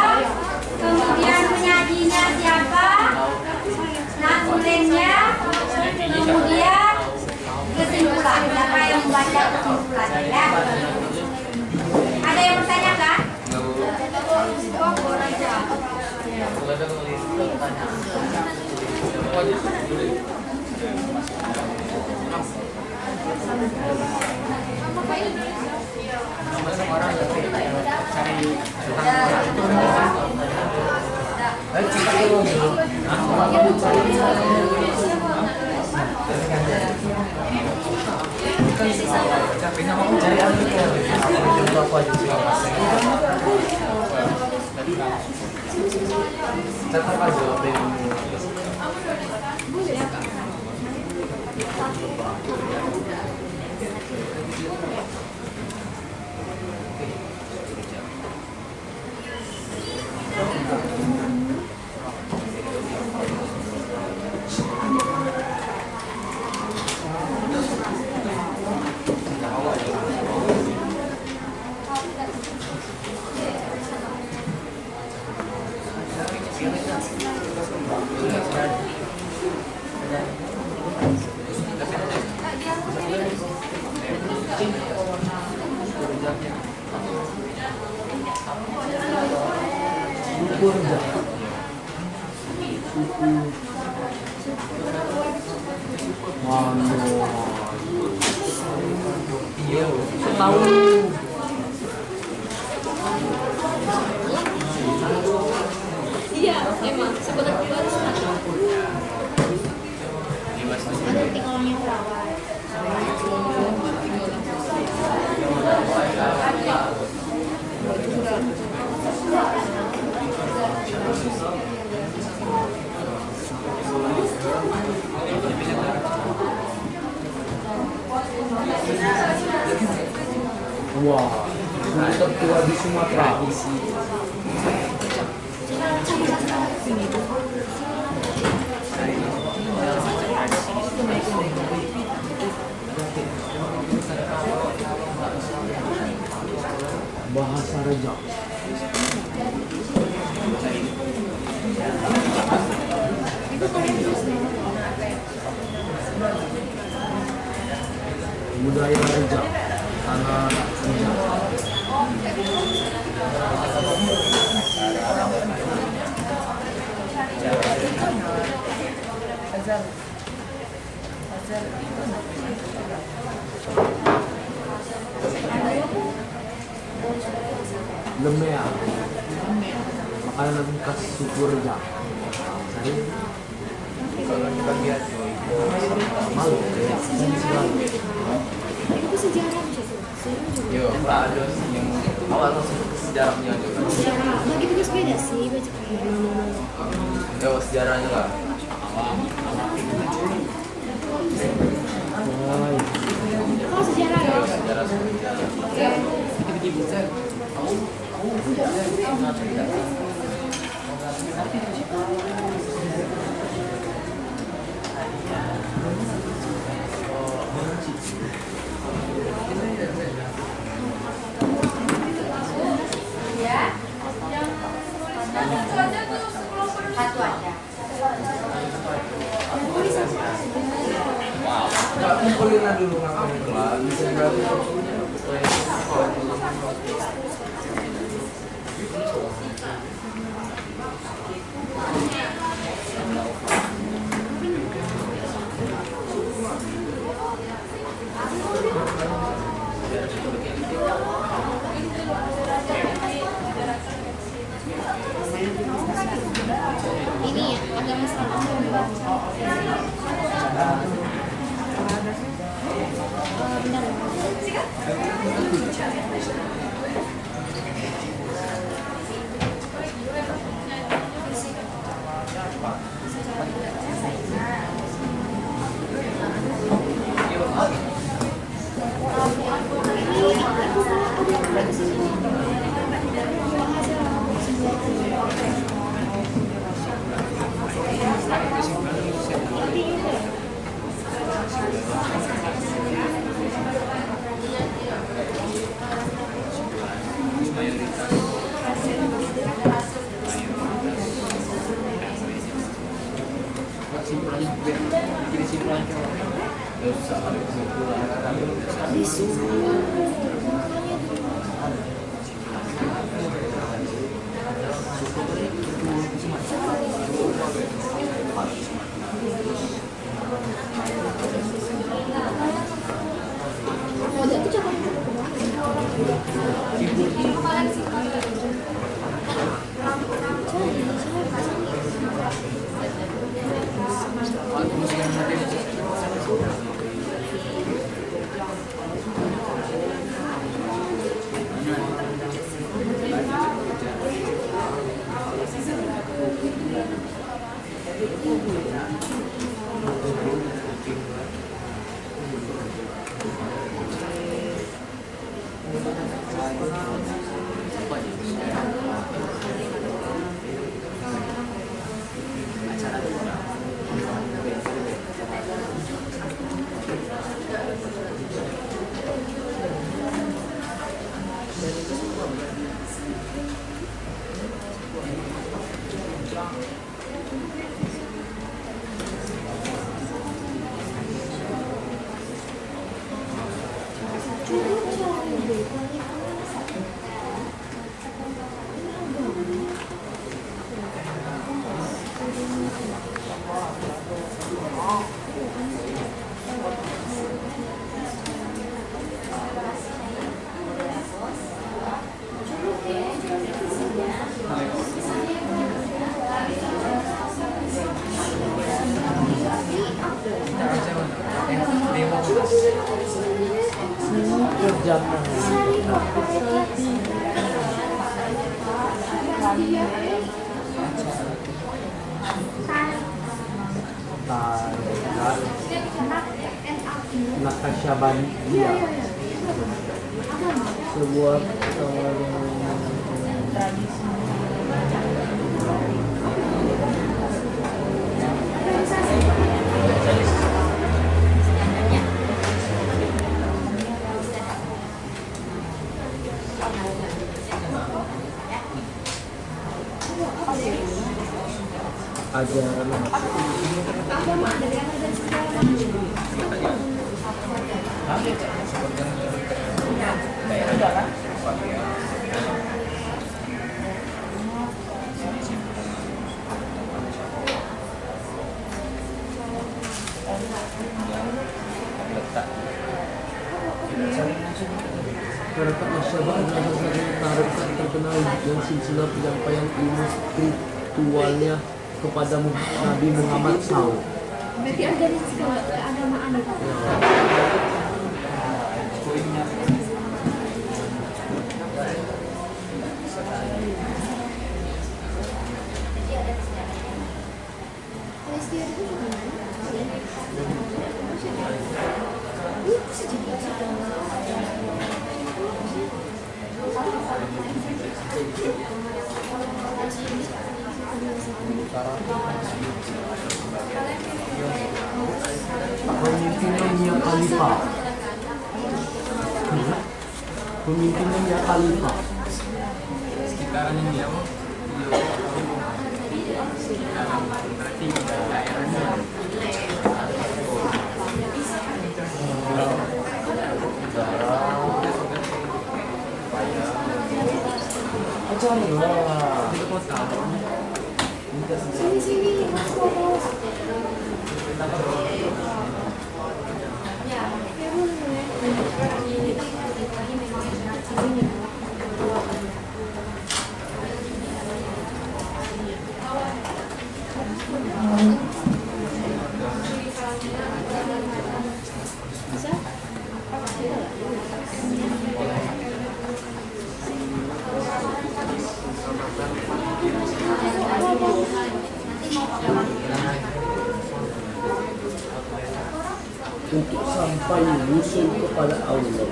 Kemudian penyajinya siapa. Nakulennya. Kemudian kesimpulan. Siapa yang membaca kesimpulannya ya. Ada yang bertanyakan? Iya, emang sebenarnya harus ada tinggalnya perawat. Wah, tertua di Sumatera. Bahasa Rejang. Budaya Rejang. Tanah Rejang. Lemea. Makanan khas suku Rejang. Malu ya. Itu sejarah bisa. Yo, Pak ada yang awal langsung ke sejarahnya juga. Sejarah. Bagi tugas beda sih baca Yo, sejarahnya lah. Oh sejarah ya. Sejarah Ya. Satu aja. Kumpulin dulu ngapain. Ini ya, agama Islam. Nakasyabandia, sebuah ajaran Tarikat Nasyabah adalah salah satu tarikat terkenal dan silsilah penyampaian ilmu spiritualnya kepada Nabi Muhammad SAW. Berarti organisasi keagamaan itu. Pemimpinannya Khalifah. Pemimpinannya Khalifah. Sekitaran ini ya, berarti daerahnya cari lah. Sini, Mas Foto. Untuk sampai wusul kepada Allah.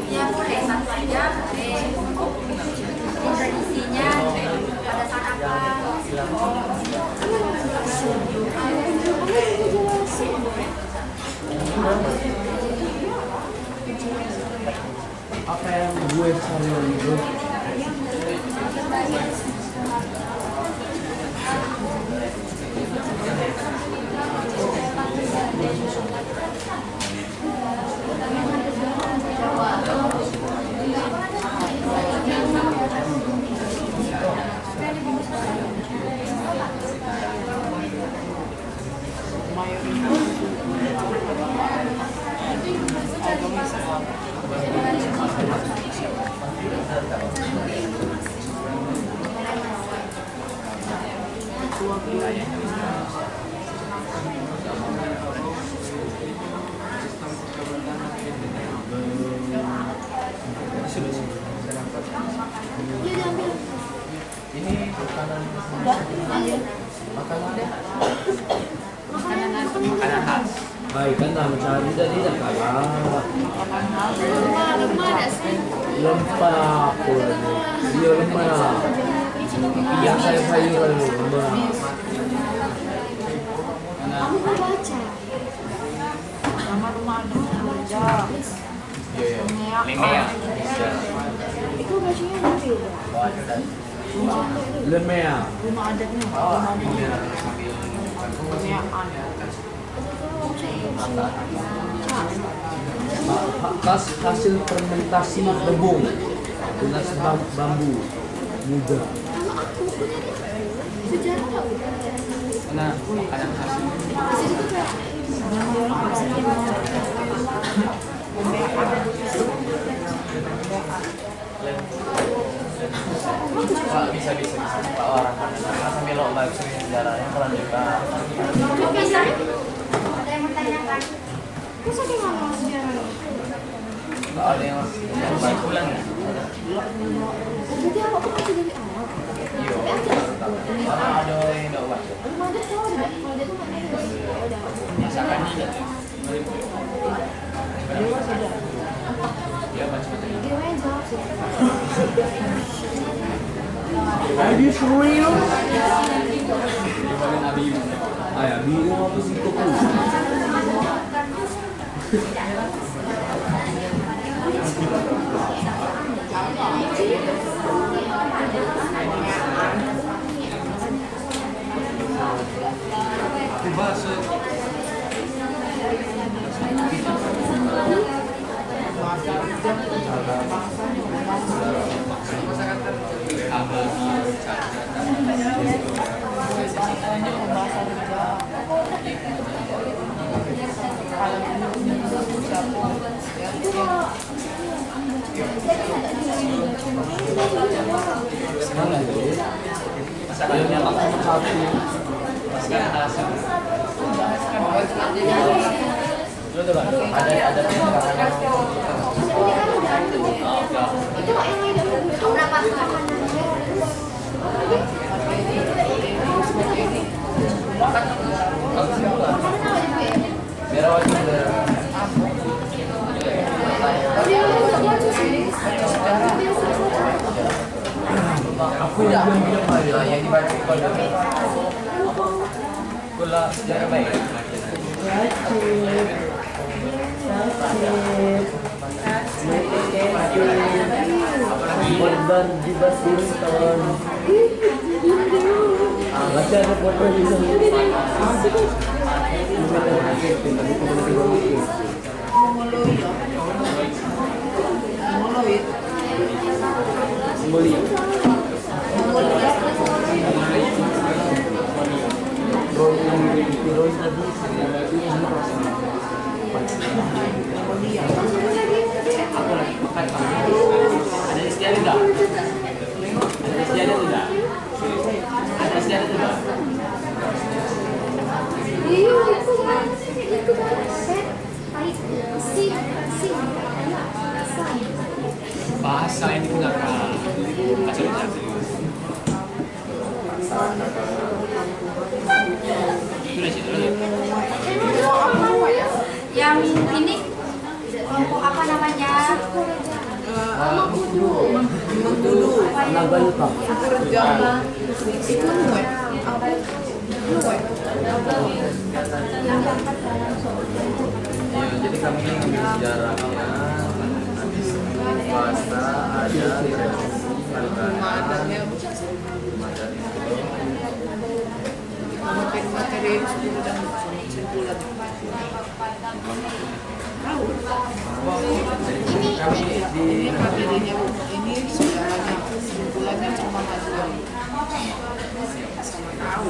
Ya boleh, satu aja boleh. Tradisinya pada saat apa? Apa yang gue cari itu? Makanan khas. Baik kan nama cari tadi dah kalah. Lempak pun. Dia lempak. Yang sayur-sayuran lempak. Kamu kan baca. Nama rumah ada. Lemea. Itu bajunya berbeda. Lemea. Rumah adatnya. Rumah adatnya. Hasil fermentasi rebung tunas bambu muda. Kalau aku punya sejarah nggak? Mana makanan khas? Di situ tuh kayak Pak, bisa Pak orang kan sambil lomba sejarahnya keren juga. Bisa? Ada yang bertanyakan? terus ada mana sejarah? Kalau ada yang baik pulang ya? Jadi aku tuh masih dari awal. Iya. Karena ada yang tidak baca. Rumah adat tahu ada. Kalau dia tuh nggak ada. Masakan tidak. Dewa sudah. Dia baca. Dia main jawab sih. Are you real? Dia Nabi. Ayah, biru apa sih kok? Yang nomor 1. Aku yang yang dibaca Gula sejarah baik. Korban di Badminton. Baca ada foto di sana. Simboli. Roy tadi Ada istiadat tidak? Ada istiadat tidak? Ada istiadat tidak? Bahasa yang digunakan. Yang ini kelompok apa namanya? Naga Yuta. Ya, jadi kami ngambil sejarahnya, habis bahasa ada Madarnya materi sepuluh dan simpulan. kami di Ini materinya Bu, ini sejarahnya, simpulannya sama majuan. Sama tahu.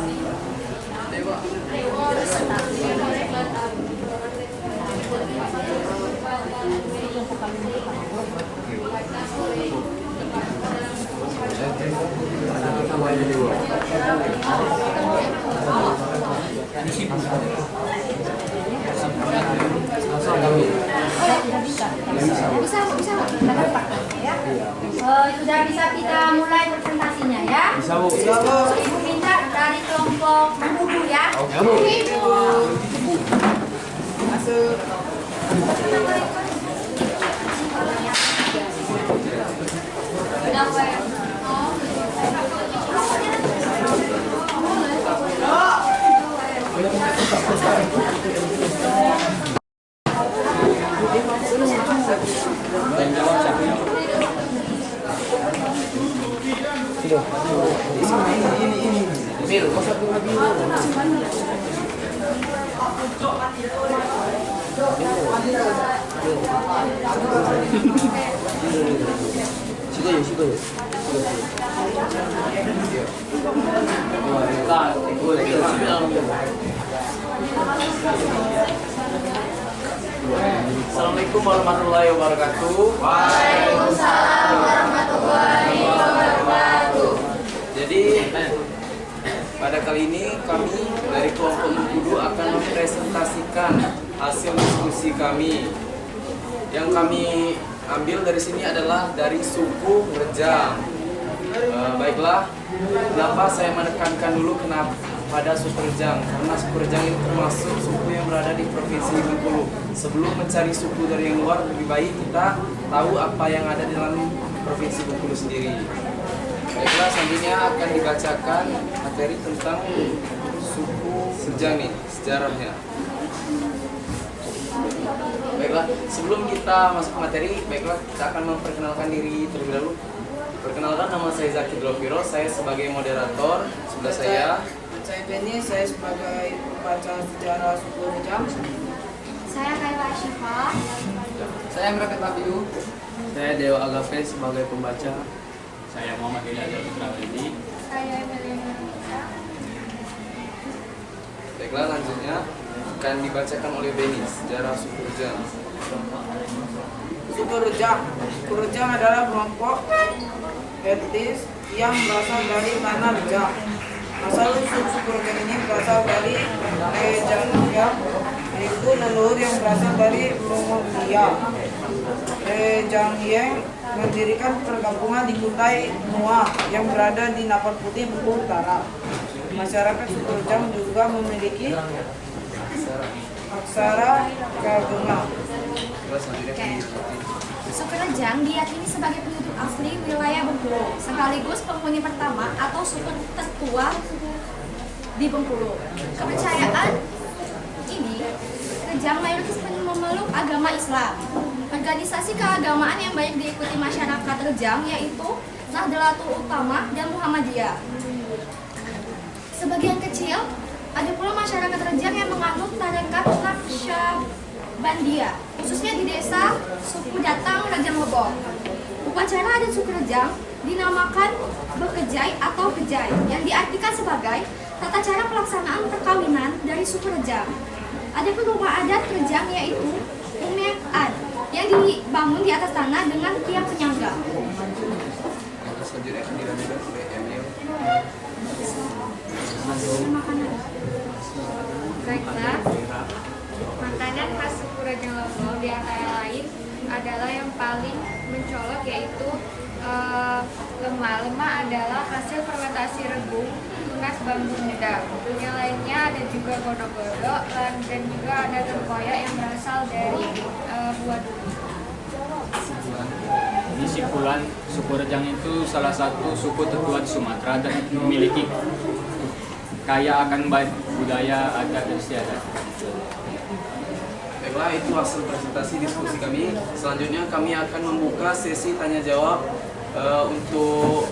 Sudah bisa kita mulai presentasinya ya? Bisa, Bu. Ibu minta dari kelompok Mengkudu ya? Masuk. Assalamualaikum warahmatullahi wabarakatuh. Waalaikumsalam warahmatullahi wabarakatuh. Jadi pada kali ini kami dari kelompok Mengkudu akan mempresentasikan hasil diskusi kami. Yang kami ambil dari sini adalah dari suku Rejang. Baiklah, kenapa saya menekankan dulu kenapa pada suku Rejang? Karena suku Rejang ini termasuk suku yang berada di Provinsi Bengkulu. Sebelum mencari suku dari yang luar, lebih baik kita tahu apa yang ada di dalam Provinsi Bengkulu sendiri. Baiklah, selanjutnya akan dibacakan materi tentang suku Rejang nih, sejarahnya. Baiklah, sebelum kita masuk ke materi, baiklah kita akan memperkenalkan diri terlebih dahulu. Perkenalkan, nama saya Zaki Dloviro, saya sebagai moderator. Sebelah saya Benny, saya sebagai pembaca sejarah suku Rejang. Saya Kayla Ashifa. Saya Merakat Abiu. Saya Dewa Agape sebagai pembaca. Saya Muhammad Ilham Putrawardi. Saya Melina Nisa. Baiklah, lanjutnya akan dibacakan oleh Benny sejarah suku Rejang. Suku Rejang. Suku Rejang adalah kelompok etnis yang berasal dari tanah Rejang. Asal-usul suku Rejang ini berasal dari Rejang, yaitu leluhur yang berasal dari Mongolia. Rejang mendirikan perkampungan di Kutai Nuak yang berada di Napar Putih, Bengkulu Utara. Masyarakat suku Rejang juga memiliki aksara Kagenga. Suku Rejang diyakini sebagai penduduk asli wilayah Bengkulu, sekaligus penghuni pertama atau suku tertua di Bengkulu. Kepercayaan ini, Rejang mayoritas memeluk agama Islam. Organisasi keagamaan yang banyak diikuti masyarakat Rejang yaitu Nahdlatul Ulama dan Muhammadiyah. Sebagian kecil, ada pula masyarakat Rejang yang menganut tarekat Naqsyabandiyah, khususnya di desa suku Datang, Rejang Lebong. Upacara adat suku Rejang dinamakan bekejai atau kejai, yang diartikan sebagai tata cara pelaksanaan perkawinan dari suku Rejang. Adapun rumah adat Rejang yaitu umead yang dibangun di atas tanah dengan tiang penyangga. Baiklah, makanan khas suku Rejang Lebong di antara lain adalah yang paling mencolok yaitu lemah. Lemah adalah hasil fermentasi rebung tunas bambu muda. Yang lainnya ada juga godok-godok dan juga ada tempoyak yang berasal dari buah duri. Kesimpulan, suku Rejang itu salah satu suku tertua di Sumatera dan memiliki kaya akan budaya, adat, dan istiadat. Baiklah, itu hasil presentasi diskusi kami. Selanjutnya kami akan membuka sesi tanya jawab untuk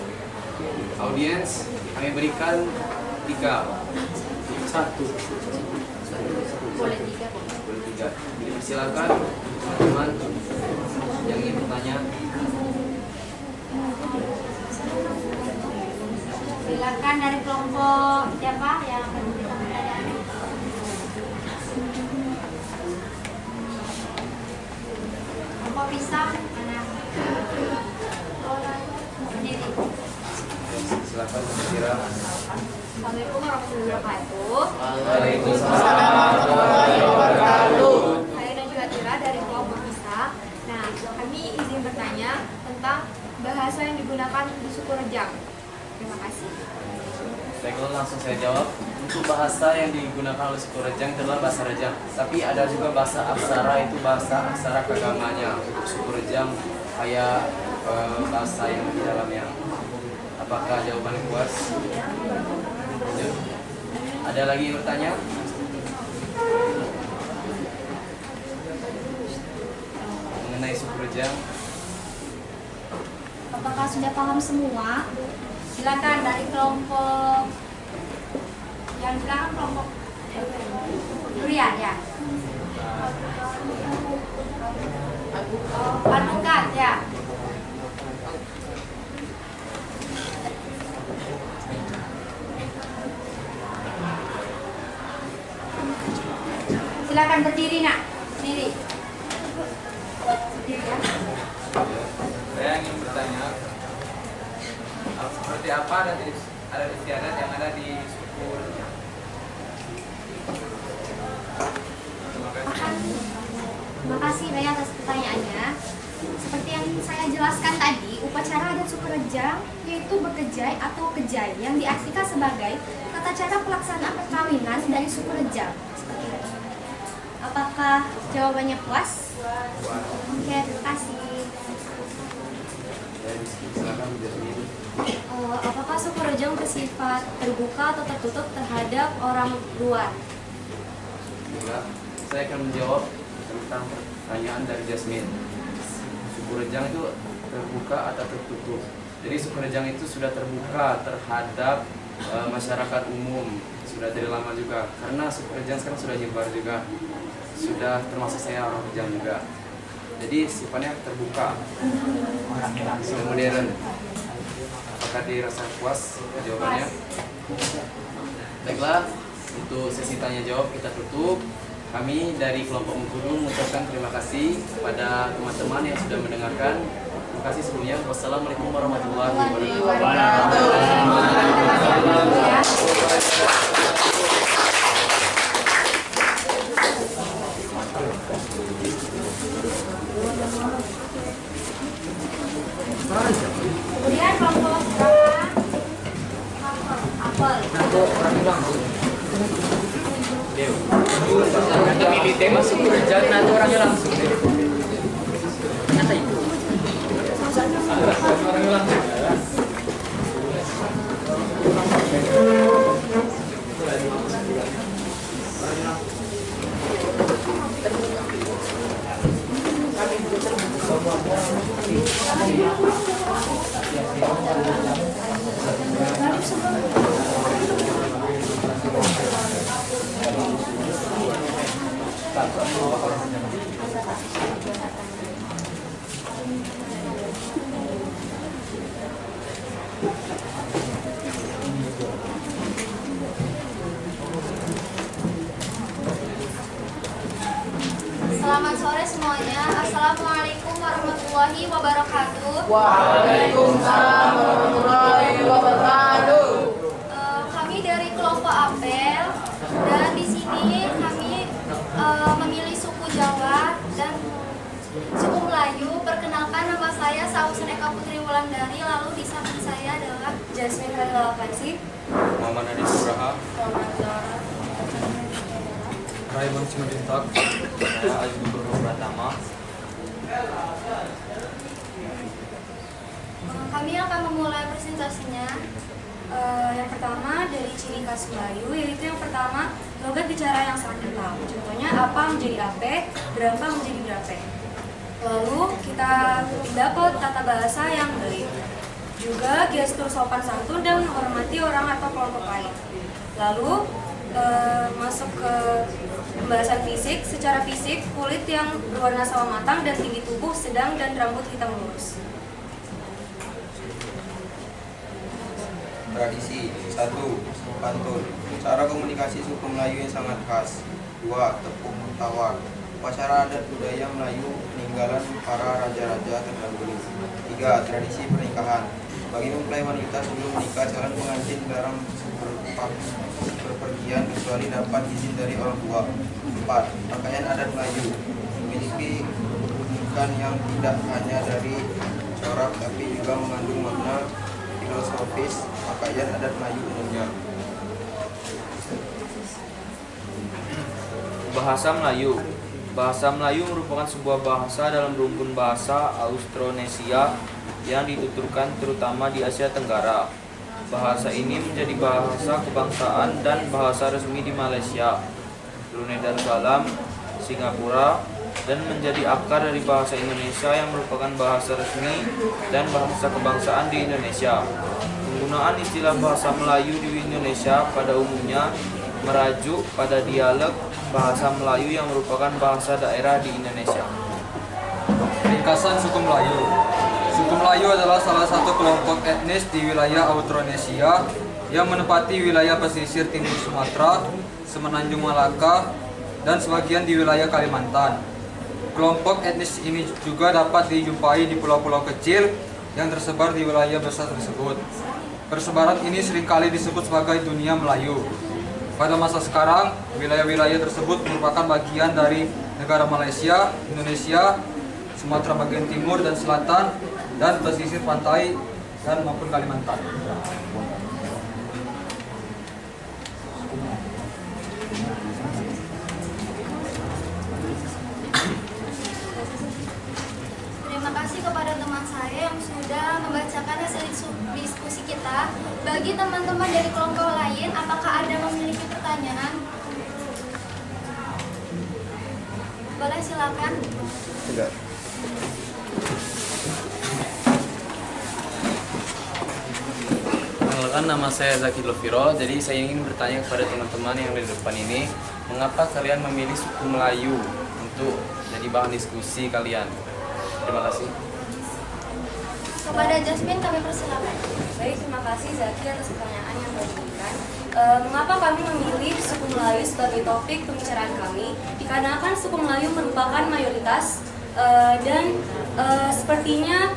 audiens. Kami berikan 3. Boleh 3. Boleh 3. Jadi silakan teman yang ingin bertanya. Silakan dari kelompok siapa yang akan memberikan pertanyaan? Kelompok pisang mana? Sendiri. Silakan Kira. Assalamualaikum warahmatullahi wabarakatuh. Waalaikumsalam warahmatullahi wabarakatuh. Saya dan juga Tira dari kelompok pisang. Nah, kami izin bertanya tentang bahasa yang digunakan di suku Rejang. Terima kasih. Baiklah, langsung saya jawab. Untuk bahasa yang digunakan oleh suku Rejang adalah bahasa Rejang. Tapi ada juga bahasa aksara, itu bahasa aksara keagamanya. Untuk suku Rejang kayak bahasa yang di dalamnya. Apakah jawabannya puas? Ya. Ada lagi yang bertanya? Mengenai suku Rejang? Apakah sudah paham semua? Silakan dari kelompok yang belakang, kelompok durian ya. Alpukat ya. Silakan berdiri nak, sendiri. Berdiri ya. Saya ingin bertanya, seperti apa adat istiadat yang ada di suku Rejang? Terima kasih. Terima kasih Ray atas pertanyaannya. Seperti yang saya jelaskan tadi, upacara adat suku Rejang yaitu bekejai atau kejai yang diartikan sebagai tata cara pelaksanaan perkawinan dari suku Rejang. Seperti itu. Apakah jawabannya puas? Oke, terima kasih. Silakan Jasmine. Apakah suku Rejang bersifat terbuka atau tertutup terhadap orang luar? Baiklah, saya akan menjawab tentang pertanyaan dari Jasmine. Suku Rejang itu terbuka atau tertutup? Jadi suku Rejang itu sudah terbuka terhadap masyarakat umum, sudah dari lama juga. Karena suku Rejang sekarang sudah nyebar juga, sudah termasuk saya orang Rejang juga. Jadi sifatnya terbuka, sudah modern. Apakah dirasa puas jawabannya? Baiklah, untuk sesi tanya jawab kita tutup. Kami dari kelompok Mengkudu mengucapkan terima kasih kepada teman-teman yang sudah mendengarkan. kasih sebelumnya. Wassalamualaikum warahmatullahi wabarakatuh. Kemudian kelompok berapa? Apel. Nanti milih tema suku rejang, nanti orangnya langsung deh. Kata itu. Orangnya langsung. Selamat sore semuanya. Assalamualaikum warahmatullahi wabarakatuh. Waalaikumsalam warahmatullahi wabarakatuh. Kami dari kelompok Apel dan di sini kami memilih suku Jawa dan suku Melayu. Perkenalkan, nama saya Sausen Eka Putri Wulandari. Lalu di samping saya adalah Jasmine Khalil Alfansi. Muhammad Adi Suraha. Raymond Simanjuntak. Saya Ayu Guru Pratama. kami akan memulai presentasinya. Yang pertama dari ciri khas Melayu, yaitu yang pertama logat bicara yang sangat kental. Contohnya apa menjadi ape, berapa menjadi berape. Lalu kita pindah ke tata bahasa yang baik. Juga gestur sopan santun dan menghormati orang atau kelompok lain. Lalu masuk ke pembahasan fisik. Secara fisik, kulit yang berwarna sawo matang dan tinggi tubuh sedang dan rambut hitam lurus. Tradisi 1. Pantun. Cara komunikasi suku Melayu yang sangat khas. 2. Tepuk tawa. Upacara adat budaya Melayu peninggalan para raja-raja terdahulu. 3. Tradisi pernikahan. Bagi mempelai wanita sebelum menikah, calon pengantin dilarang berpergian kecuali dapat izin dari orang tua. 4. Pakaian adat Melayu memiliki keunikan yang tidak hanya dari corak tapi juga mengandung makna filosofis pakaian adat Melayu umumnya. Bahasa Melayu. Bahasa Melayu merupakan sebuah bahasa dalam rumpun bahasa Austronesia yang dituturkan terutama di Asia Tenggara. Bahasa ini menjadi bahasa kebangsaan dan bahasa resmi di Malaysia, Brunei Darussalam, Singapura, dan menjadi akar dari bahasa Indonesia yang merupakan bahasa resmi dan bahasa kebangsaan di Indonesia. Penggunaan istilah bahasa Melayu di Indonesia pada umumnya merajuk pada dialek bahasa Melayu yang merupakan bahasa daerah di Indonesia. Ringkasan suku Melayu. Suku Melayu adalah salah satu kelompok etnis di wilayah Austronesia yang menempati wilayah pesisir timur Sumatera, Semenanjung Malaka, dan sebagian di wilayah Kalimantan. Kelompok etnis ini juga dapat dijumpai di pulau-pulau kecil yang tersebar di wilayah besar tersebut. Persebaran ini seringkali disebut sebagai dunia Melayu. Pada masa sekarang, wilayah-wilayah tersebut merupakan bagian dari negara Malaysia, Indonesia, Sumatera bagian timur dan selatan, dan pesisir pantai dan maupun Kalimantan. Terima kasih kepada teman saya yang sudah membacakan hasil diskusi kita. Bagi teman-teman dari kelompok lain, apakah ada memiliki pertanyaan? Boleh, silakan. Tidak. Perkenalkan, nama saya Zaki Lofiro. Jadi saya ingin bertanya kepada teman-teman yang di depan ini, mengapa kalian memilih suku Melayu untuk jadi bahan diskusi kalian? Terima kasih. Kepada Jasmine kami persilakan. Baik, terima kasih Zaki atas pertanyaan yang Anda berikan. Mengapa kami memilih suku Melayu sebagai topik pembicaraan kami? Dikarenakan suku Melayu merupakan mayoritas dan sepertinya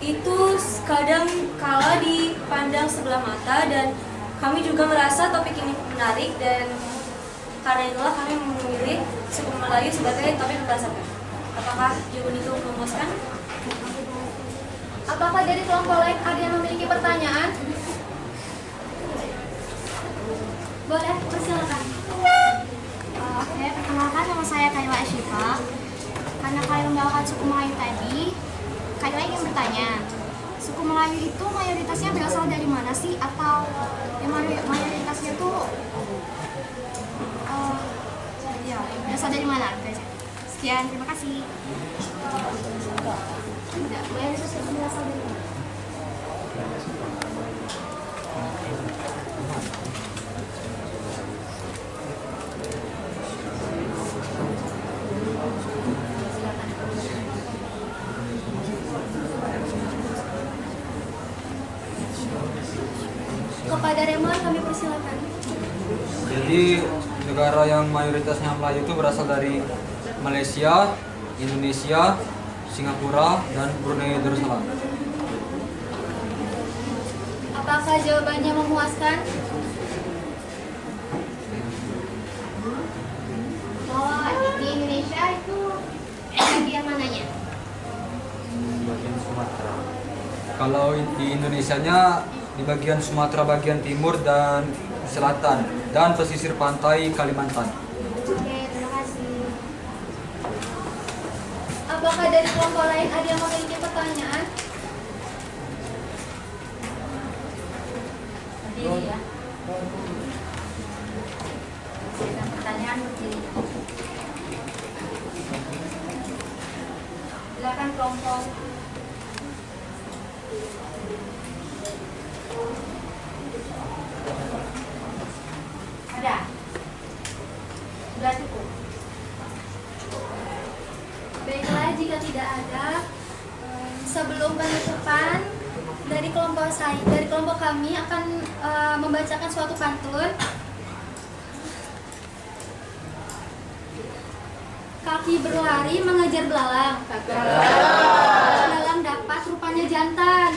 itu kadang kala dipandang sebelah mata, dan kami juga merasa topik ini menarik, dan karena itulah kami memilih suku Melayu sebagai topik pembahasan. Apakah jawaban itu memuaskan? Apakah dari kelompok lain ada yang memiliki pertanyaan? Boleh, persilakan. Oke, perkenalkan nama saya Kayla Ashifa. Karena kalian membawakan suku Melayu tadi, Kayla ingin bertanya, suku Melayu itu mayoritasnya berasal dari mana sih? Atau yang mayoritasnya itu ya, berasal dari mana? Sekian, terima kasih. Tidak, mayoritasnya berasal dari mana? Kepada Remon kami persilakan. Jadi negara yang mayoritasnya Melayu itu berasal dari Malaysia, Indonesia, Singapura, dan Brunei Darussalam. Apakah jawabannya memuaskan? Bahwa di Indonesia itu bagian mananya? Bagian Sumatera. Kalau di Indonesianya di bagian Sumatera bagian timur dan selatan dan pesisir pantai Kalimantan. Oke, terima kasih. Apakah dari kelompok lain ada yang memiliki pertanyaan? Berdiri ya. Ada pertanyaan berdiri. Silakan kelompok. Ada? Sudah cukup? Baiklah, jika tidak ada, sebelum penutupan dari kelompok kami akan membacakan suatu pantun. Kaki berlari mengejar belalang. Belalang dapat rupanya jantan.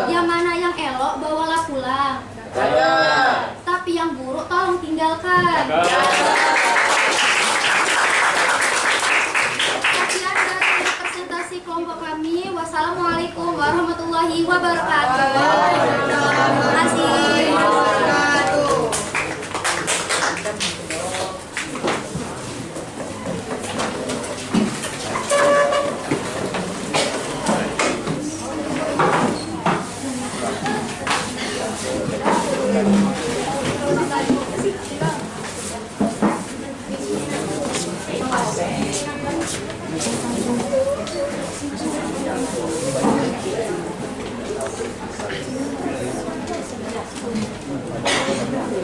Yang mana yang elok bawalah pulang. Tapi yang buruk tolong tinggalkan. Sekian dari presentasi kelompok kami. Wassalamualaikum warahmatullahi wabarakatuh. Terima kasih.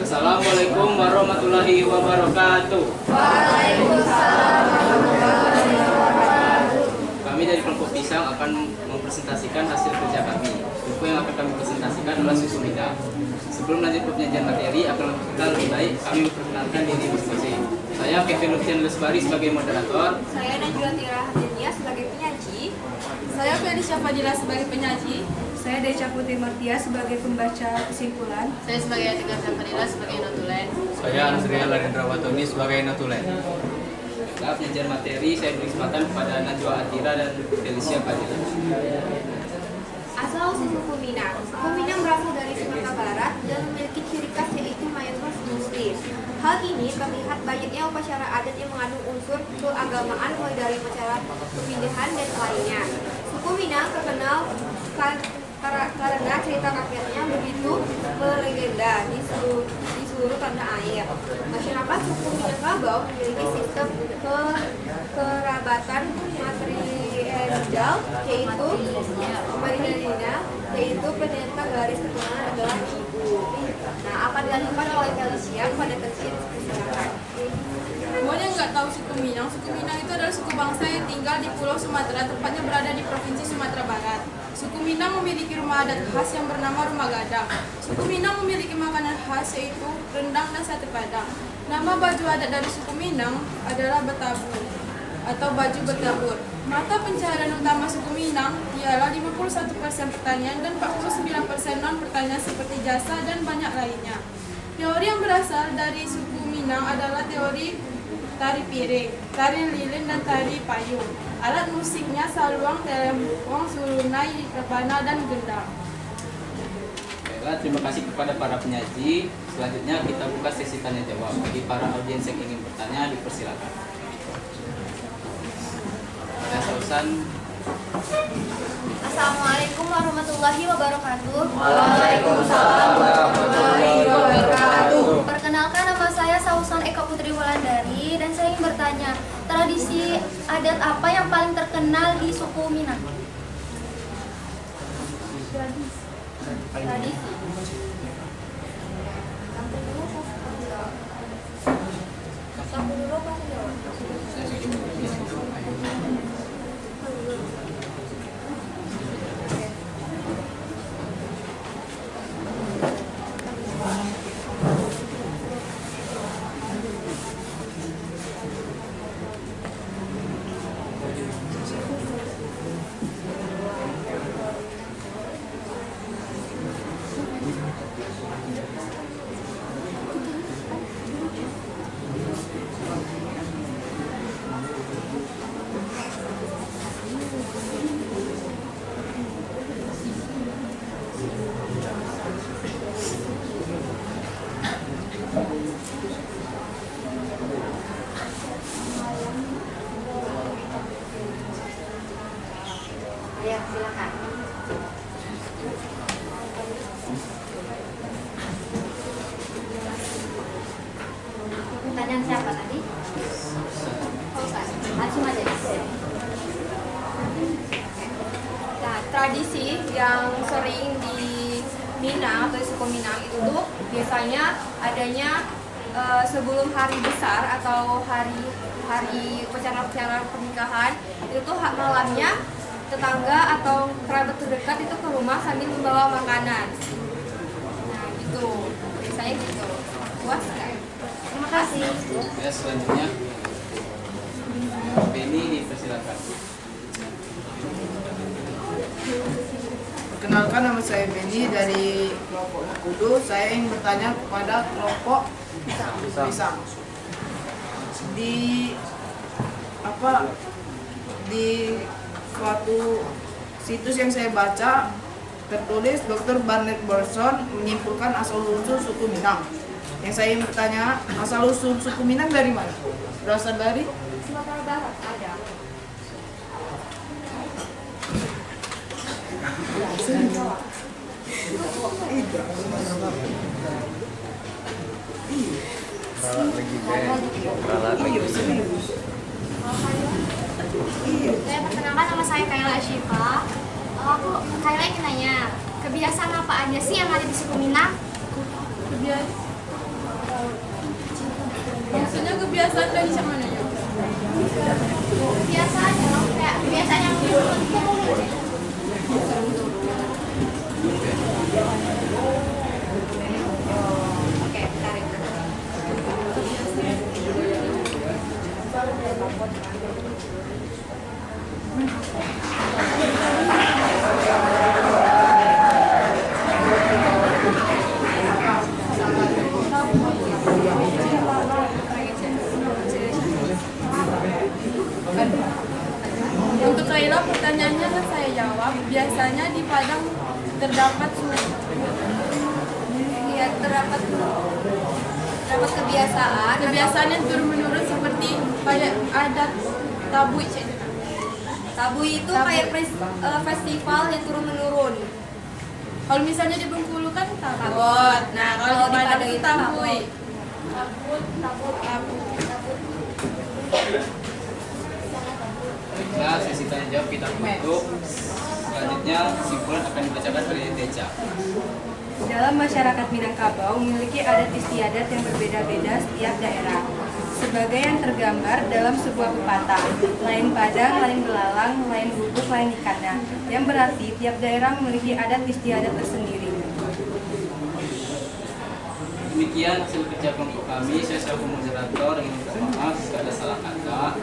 Assalamualaikum warahmatullahi wabarakatuh. Waalaikumsalam warahmatullahi wabarakatuh. Kami dari kelompok Pisang akan mempresentasikan hasil kerja kami. Buku yang akan kami presentasikan adalah susu Minang. Sebelum lanjut ke penyajian materi, akan kita lebih baik kami memperkenalkan diri masing-masing. Saya Kevin Lutfian Lesbari sebagai moderator. Saya Najwa Tira Hadinia sebagai penyaji. Saya Felicia Fadila sebagai penyaji. Saya Deca Putri Martia sebagai pembaca kesimpulan. Saya sebagai Atika Fadila sebagai notulen. Saya Ansria Larendra Watoni sebagai notulen. Baiklah, penyajian materi saya beri kesempatan kepada Najwa Atira dan Felicia Fadila. Asal-usul suku Minang. Suku Minang berasal dari Sumatera Barat dan memiliki ciri khas yaitu mayoritas Muslim. Hal ini terlihat banyaknya upacara adat yang mengandung unsur keagamaan mulai dari upacara pemilihan dan lainnya. Suku Minang terkenal karena cerita rakyatnya begitu melegenda di seluruh tanah air. Masyarakat suku Minangkabau memiliki sistem kerabatan matrilineal, yaitu penyerta garis keturunan adalah ibu. Nah, akan dilanjutkan oleh Felicia pada kecil masyarakat. Buat yang nggak tahu suku Minang itu adalah suku bangsa yang tinggal di Pulau Sumatera, tepatnya berada di Provinsi Sumatera Barat. Suku Minang memiliki rumah adat khas yang bernama Rumah Gadang. Suku Minang memiliki makanan khas yaitu rendang dan sate padang. Nama baju adat dari suku Minang adalah betabur atau baju betabur. Mata pencaharian utama suku Minang ialah 51% pertanian dan 49% non-pertanian seperti jasa dan banyak lainnya. Teori yang berasal dari suku Minang adalah teori tari piring, tari lilin, dan tari payung. Alat musiknya saluang, telempong, sulunai, rebana, dan gendang. Baiklah, terima kasih kepada para penyaji. Selanjutnya kita buka sesi tanya jawab. Bagi para audiens yang ingin bertanya, dipersilakan. Ada sausan. Assalamualaikum warahmatullahi wabarakatuh. Waalaikumsalam warahmatullahi wabarakatuh. Perkenalkan, nama saya Sausan Eka Putri Wulandari dan saya ingin bertanya, tradisi adat apa yang paling terkenal di suku Minang? Tradisi. Ya, silakan. Pertanyaan siapa tadi? Acim aja. Nah, tradisi yang sering di Minang atau di suku Minang itu tuh biasanya adanya sebelum hari besar atau hari upacara pernikahan itu tuh malamnya tetangga atau kerabat terdekat itu ke rumah sambil membawa makanan. Nah, gitu. Biasanya gitu. Puas nggak? Terima kasih. Ya, selanjutnya Beni, dipersilakan. Perkenalkan, nama saya Beni dari kelompok Nakudu. Saya ingin bertanya kepada kelompok Pisang. Di suatu situs yang saya baca tertulis Dr. Barnett Burson menyimpulkan asal-usul suku Minang. Yang saya ingin bertanya, asal-usul suku Minang dari mana? Berasal dari Sumatera Barat ada. Saya perkenalkan, nama saya Kayla Syifa. Kayla ingin nanya, kebiasaan apa aja sih yang ada di suku Minang? Maksudnya kebiasaan dari mana ya? Kebiasaan dong, kayak kebiasaan yang Oke, tarik. Untuk Kaila, pertanyaannya kan saya jawab. Biasanya di Padang terdapat kebiasaan yang turun menurun seperti pada adat tabui. Tabui itu kayak festival yang turun menurun. Kalau misalnya di Bengkulu kan tabut. Nah, kalau di Padang itu tabui. Nah, sesi tanya jawab kita tutup. Selanjutnya kesimpulan akan dibacakan oleh Teca. Dalam masyarakat Minangkabau memiliki adat istiadat yang berbeda-beda setiap daerah. Sebagai yang tergambar dalam sebuah pepatah, lain padang, lain belalang, lain bubuk, lain ikannya, yang berarti tiap daerah memiliki adat istiadat tersendiri. Demikian hasil kerja kelompok kami. Saya selaku moderator ingin minta maaf jika ada salah kata.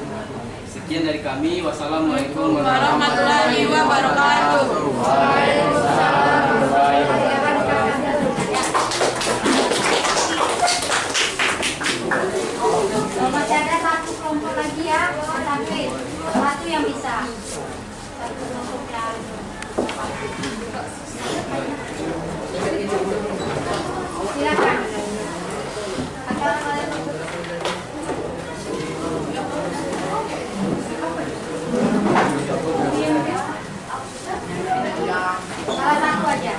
Sekian. Sekian dari kami. Wassalamualaikum warahmatullahi wabarakatuh. Masih ada satu kelompok lagi ya, satu yang bisa. Satu kelompok yang silakan. Salah satu aja.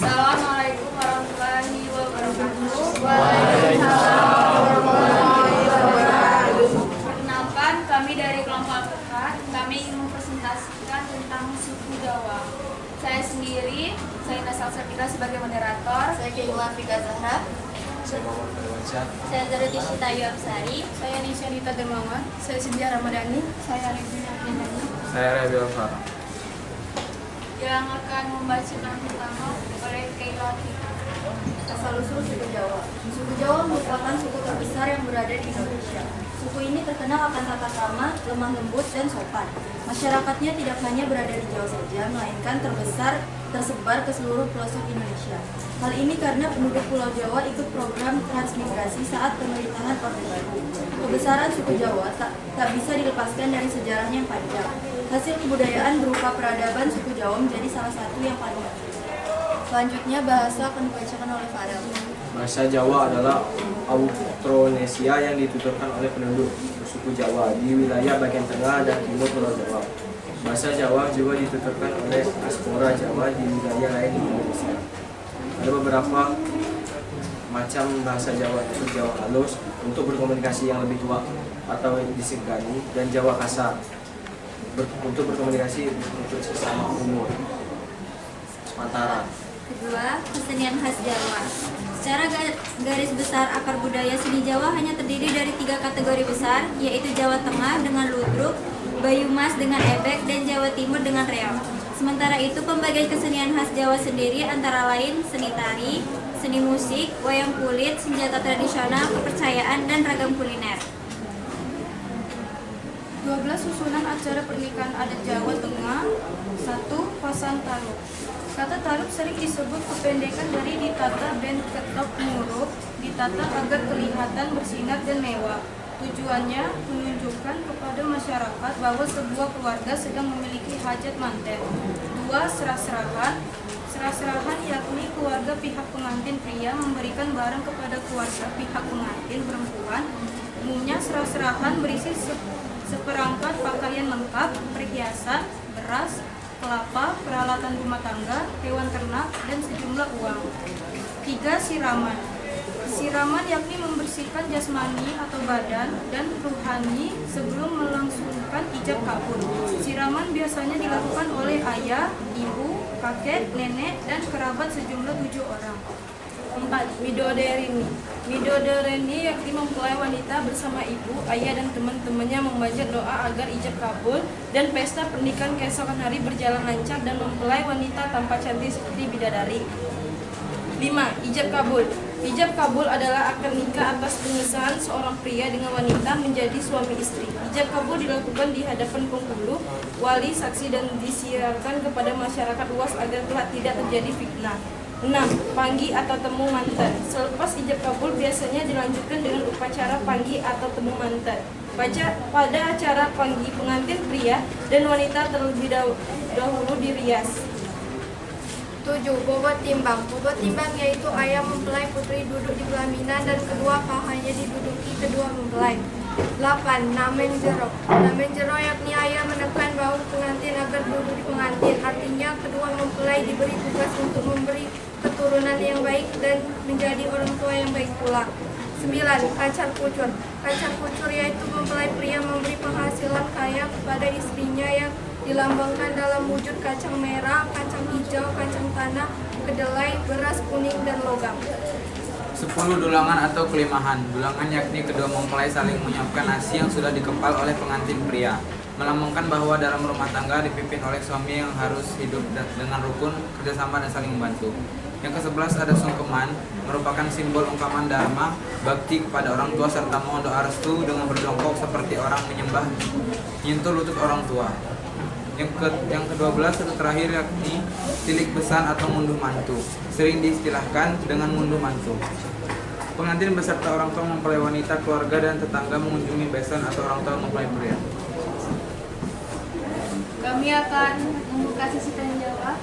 Assalamualaikum warahmatullahi wabarakatuh. Perkenalkan, kami dari kelompok Alpukat. Kami ingin mempresentasikan tentang suku Jawa. Saya sendiri, saya Nasal Sapira sebagai moderator. Saya Kehilan Fika Zahra. Saya Muhammad Firmansyah. Saya Zarati Sitayu Absari. Saya Nisha Dita Dermawan. Saya Sindia Ramadhani. Saya Regina Abdullah. Saya Rabi Alfara. Yang akan membacakan pertama oleh Kehilan Fika. Asal-usul suku Jawa. Suku Jawa merupakan suku terbesar yang berada di Indonesia. Suku ini terkenal akan tata krama, lemah lembut, dan sopan. Masyarakatnya tidak hanya berada di Jawa saja, melainkan tersebar ke seluruh pelosok Indonesia. Hal ini karena penduduk Pulau Jawa ikut program transmigrasi saat pemerintahan Orde Baru. Kebesaran suku Jawa tak bisa dilepaskan dari sejarahnya yang panjang. Hasil kebudayaan berupa peradaban suku Jawa menjadi salah satu yang paling penting. Selanjutnya bahasa akan dibacakan oleh Farel. Bahasa Jawa adalah Austronesia yang dituturkan oleh penduduk suku Jawa di wilayah bagian tengah dan timur Pulau Jawa. Bahasa Jawa juga dituturkan oleh diaspora Jawa di wilayah lain di Indonesia. Ada beberapa macam bahasa Jawa, yaitu Jawa halus untuk berkomunikasi yang lebih tua atau disegani, dan Jawa kasar untuk berkomunikasi untuk sesama umur. Sementara Kedua, kesenian khas Jawa. Secara garis besar, akar budaya seni Jawa hanya terdiri dari 3 kategori besar, yaitu Jawa Tengah dengan ludruk, Bayumas dengan ebek, dan Jawa Timur dengan reog. Sementara itu, pembagian kesenian khas Jawa sendiri antara lain seni tari, seni musik, wayang kulit, senjata tradisional, kepercayaan, dan ragam kuliner. 12 susunan acara pernikahan adat Jawa Tengah. 1. Pasang taluk. Kata taluk sering disebut kependekan dari ditata dan ketok muruk, ditata agar kelihatan bersinar dan mewah. Tujuannya menunjukkan kepada masyarakat bahwa sebuah keluarga sedang memiliki hajat manten. 2. Serah-serahan. Serah-serahan yakni keluarga pihak pengantin pria memberikan barang kepada keluarga pihak pengantin perempuan. Umumnya serah-serahan berisi seperangkat pakaian lengkap, perhiasan, beras, kelapa, peralatan rumah tangga, hewan ternak, dan sejumlah uang. 3. Siraman. Siraman yakni membersihkan jasmani atau badan dan ruhani sebelum melangsungkan ijab kabul. Siraman biasanya dilakukan oleh ayah, ibu, kakek, nenek, dan kerabat sejumlah 7 orang. 4. Midodareni. Midodareni yakni mempelai wanita bersama ibu, ayah, dan teman-temannya memanjat doa agar ijab kabul dan pesta pernikahan keesokan hari berjalan lancar dan mempelai wanita tampak cantik seperti bidadari. 5. Ijab kabul. Ijab kabul adalah akad nikah atas pengesahan seorang pria dengan wanita menjadi suami istri. Ijab kabul dilakukan di hadapan penghulu, wali, saksi, dan disiarkan kepada masyarakat luas agar kelak tidak terjadi fitnah. 6. Panggi atau temu mantan. Selepas ijab kabul biasanya dilanjutkan dengan upacara panggi atau temu mantan. Pada acara panggi, pengantin pria dan wanita terlebih dahulu dirias. 7. Bobot timbang. Bobot timbang yaitu ayah mempelai putri duduk di pelaminan dan kedua pahanya diduduki kedua mempelai. 8. Namen jero. Namen jero yakni ayah menekan bahu pengantin agar duduk di pengantin. Artinya kedua mempelai diberi tugas untuk memberi keturunan yang baik dan menjadi orang tua yang baik pula. 9. Kacar kucur. Kacar kucur yaitu mempelai pria memberi penghasilan kaya kepada istrinya yang dilambangkan dalam wujud kacang merah, kacang hijau, kacang tanah, kedelai, beras, kuning, dan logam. 10. Dulangan atau kelimahan. Dulangan yakni kedua mempelai saling menyiapkan nasi yang sudah dikepal oleh pengantin pria, melambangkan bahwa dalam rumah tangga dipimpin oleh suami yang harus hidup dengan rukun, kerjasama, dan saling membantu. Yang ke-11 ada sungkeman, merupakan simbol ungkapan dharma, bakti kepada orang tua serta mohon doa restu dengan berjongkok seperti orang menyembah, nyentuh lutut orang tua. Yang ke-12 atau terakhir yakni tilik besan atau ngunduh mantu, sering diistilahkan dengan ngunduh mantu. Pengantin beserta orang tua mempelai wanita, keluarga, dan tetangga mengunjungi besan atau orang tua mempelai pria. Kami akan membuka sesi tanya jawab.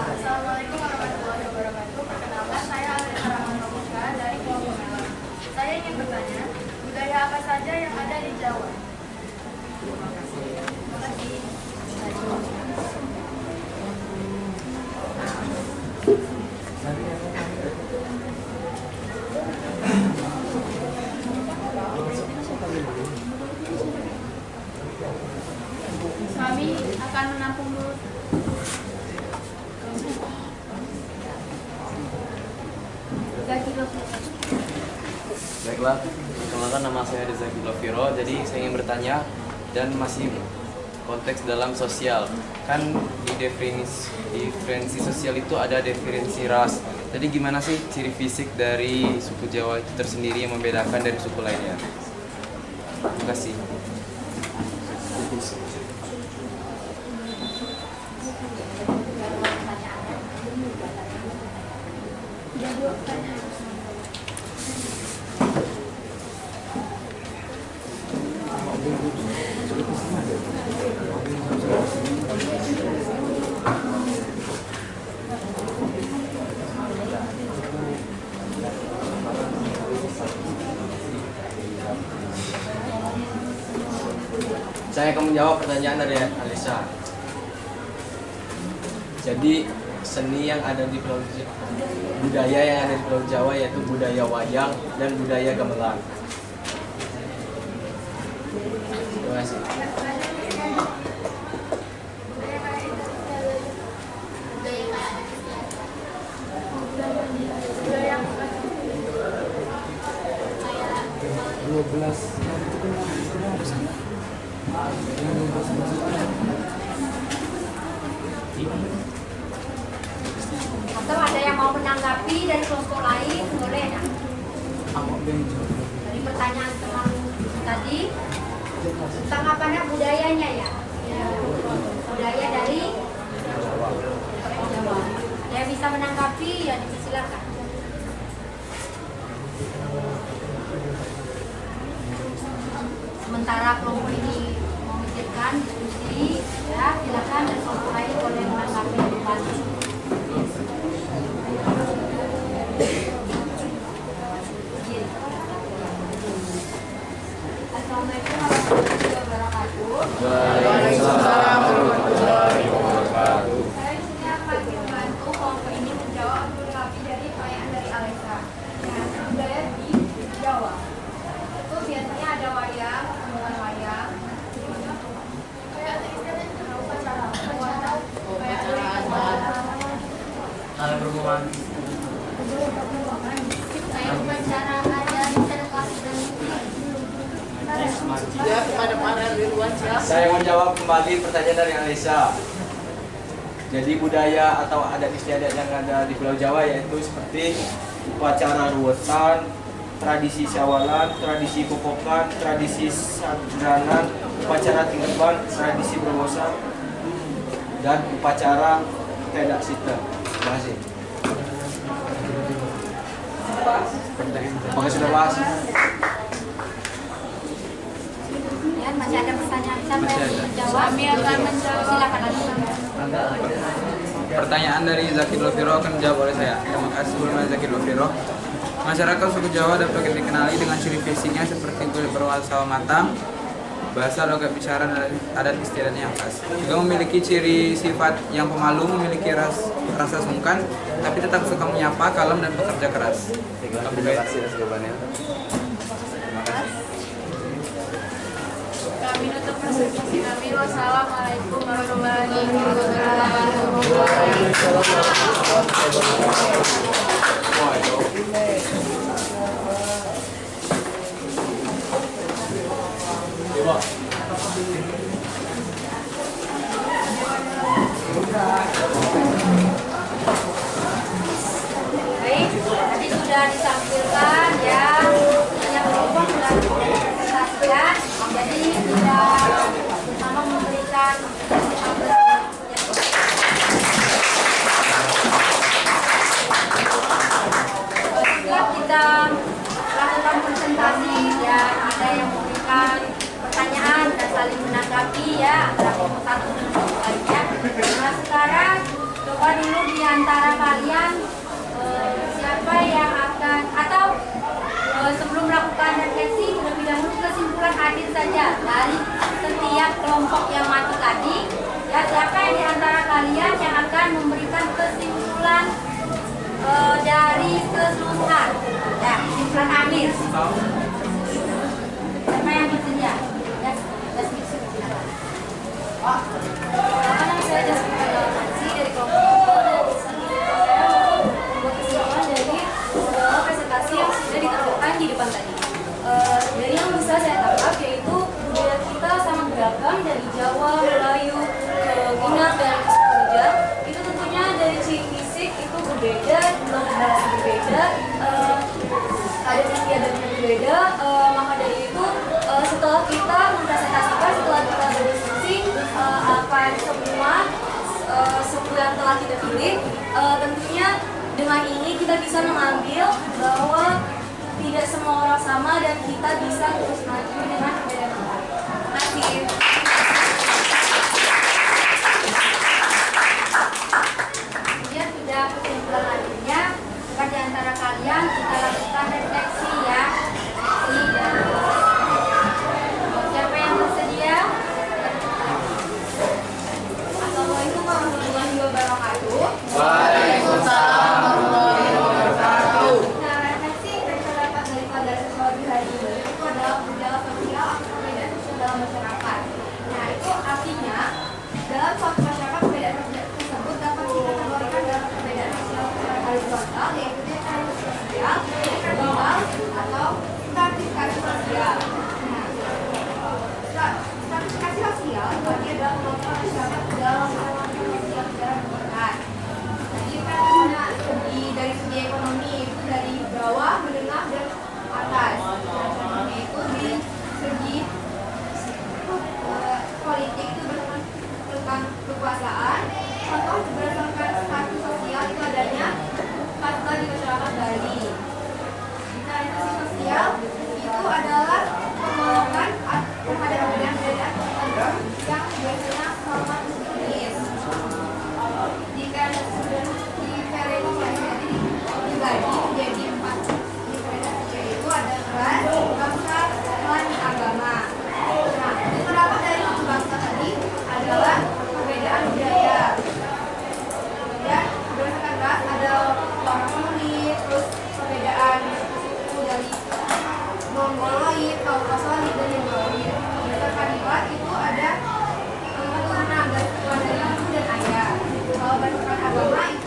Assalamualaikum warahmatullahi wabarakatuh. Perkenalkan, saya Alena Rahmanova dari Pulau Melang. Saya ingin bertanya, budaya apa saja yang ada di Jawa? Terima kasih. Kami akan menampung dulu. Baiklah, perkenalkan nama saya Rizaki Loviro. Jadi saya ingin bertanya dan masih konteks dalam sosial. Kan di diferensi sosial itu ada diferensi ras. Jadi gimana sih ciri fisik dari suku Jawa itu tersendiri yang membedakan dari suku lainnya? Terima kasih. Saya akan menjawab pertanyaan dari Alisa. Jadi seni yang ada di Pulau budaya yang ada di Pulau Jawa yaitu budaya wayang dan budaya gamelan. Terima kasih. Atau ada yang mau menanggapi dari kelompok lain, boleh ya? Dari pertanyaan teman tadi tentang apa namanya budayanya ya? Budaya dari Jawa. Saya bisa menanggapi ya, silakan. Sementara kelompok ini memikirkan diskusi, ya silakan dan kelompok lain boleh menanggapi kembali. Assalamualaikum warahmatullahi wabarakatuh. Waalaikumsalam warahmatullahi wabarakatuh. Saya di sini akan membantu kelompok ini menjawab lebih dari pertanyaan dari Alisa. Nah, budaya di Jawa itu biasanya ada wayang, sambungan wayang. Kayak ada istilah upacara, kayak Ada berhubungan. Kayak upacara ada sertifikasi dan Ya, kepada para wiluan siapa? Saya menjawab kembali pertanyaan dari Alisa. Jadi budaya atau adat istiadat yang ada di Pulau Jawa yaitu seperti upacara ruwetan, tradisi syawalan, tradisi popokan, tradisi sadranan, upacara tinggaban, tradisi berwosan, dan upacara tedak sita. Terima kasih. Apakah sudah pas? Ya, masih ada pertanyaan siapa yang menjawab? Kami akan menjawab. Silakan. Pertanyaan dari Zakid Lofiro akan dijawab oleh saya. Terima kasih sebelumnya Zakid Lofiro. Masyarakat suku Jawa dapat dikenali dengan ciri fisiknya seperti kulit berwarna matang, bahasa logat bicara dan adat istiadat yang khas. Juga memiliki ciri sifat yang pemalu, memiliki rasa sungkan, tapi tetap suka menyapa, kalem dan bekerja keras. Terima kasih atas jawabannya. Kami nutup presentasi kami. Wassalamualaikum warahmatullahi Baik, tadi sudah disampaikan ya, yang berhubung sudah dipresentasikan. Jadi kita bersama memberikan setelah kita lakukan presentasi ya, ada yang memberikan pertanyaan dan saling menanggapi ya antara kelompok satu dan kelompok lainnya. Nah sekarang coba dulu di antara kalian siapa yang akan atau sebelum melakukan refleksi terlebih dahulu kesimpulan hadir saja dari setiap kelompok yang maju tadi ya, siapa yang di antara kalian yang akan memberikan kesimpulan dari keseluruhan ya, kesimpulan akhir. Siapa yang bersedia? Ya, Nama saya Jasmine Dalmansi dari kelompok dan saya membuat kesimpulan dari presentasi yang sudah ditampilkan di depan tadi. Dari yang bisa saya tangkap yaitu budaya kita sangat beragam dari Jawa, Melayu, Minang dan Suku. Itu tentunya dari ciri fisik itu berbeda, bahasa berbeda, adat istiadatnya berbeda. Maka dari itu setelah kita mempresentasikan, setelah kita berdiskusi akan semua suku yang telah kita pilih, tentunya dengan ini kita bisa mengambil bahwa tidak semua orang sama dan kita bisa terus maju dengan perbedaan kita. Terima kasih. Kemudian sudah kesimpulan lainnya, maka di antara kalian kita lakukan refleksi ya. Siapa yang bersedia? Assalamualaikum warahmatullahi wabarakatuh. Waalaikumsalam warahmatullahi wabarakatuh. Nah, refleksi terdapat daripada sesuatu hari ini itu adalah gejala sosial atau perbedaan sosial dalam masyarakat. Nah, itu artinya dalam suatu masyarakat perbedaan tersebut dapat dikategorikan dalam perbedaan sosial secara horizontal, yaitu diferensiasi sosial, vertikal, atau stratifikasi sosial. Nah, stratifikasi sosial itu artinya adalah kelompok masyarakat dalam kelompok sosial secara berperan. Jadi kan dari segi ekonomi itu dari bawah, menengah, dan atas. Itu di segi politik itu tentang kekuasaan. Contoh berdasarkan status sosial itu adanya kasta di masyarakat Bali. Diferensiasi sosial itu adalah penolakan terhadap perbedaan yang biasanya hormat jenis. Diferensiasi dibagi menjadi 4 diferensiasi, yaitu ada ras, bangsa, klan, agama. Nah, beberapa dari bangsa tadi adalah perbedaan budaya. Kemudian berdasarkan ras ada orang kulit, terus perbedaan suku dari Mongoloid, Kaukasoid, dan Mongoloid. Berdasarkan klan itu ada keturunan dari ibu dan ayah. Kalau berdasarkan agama itu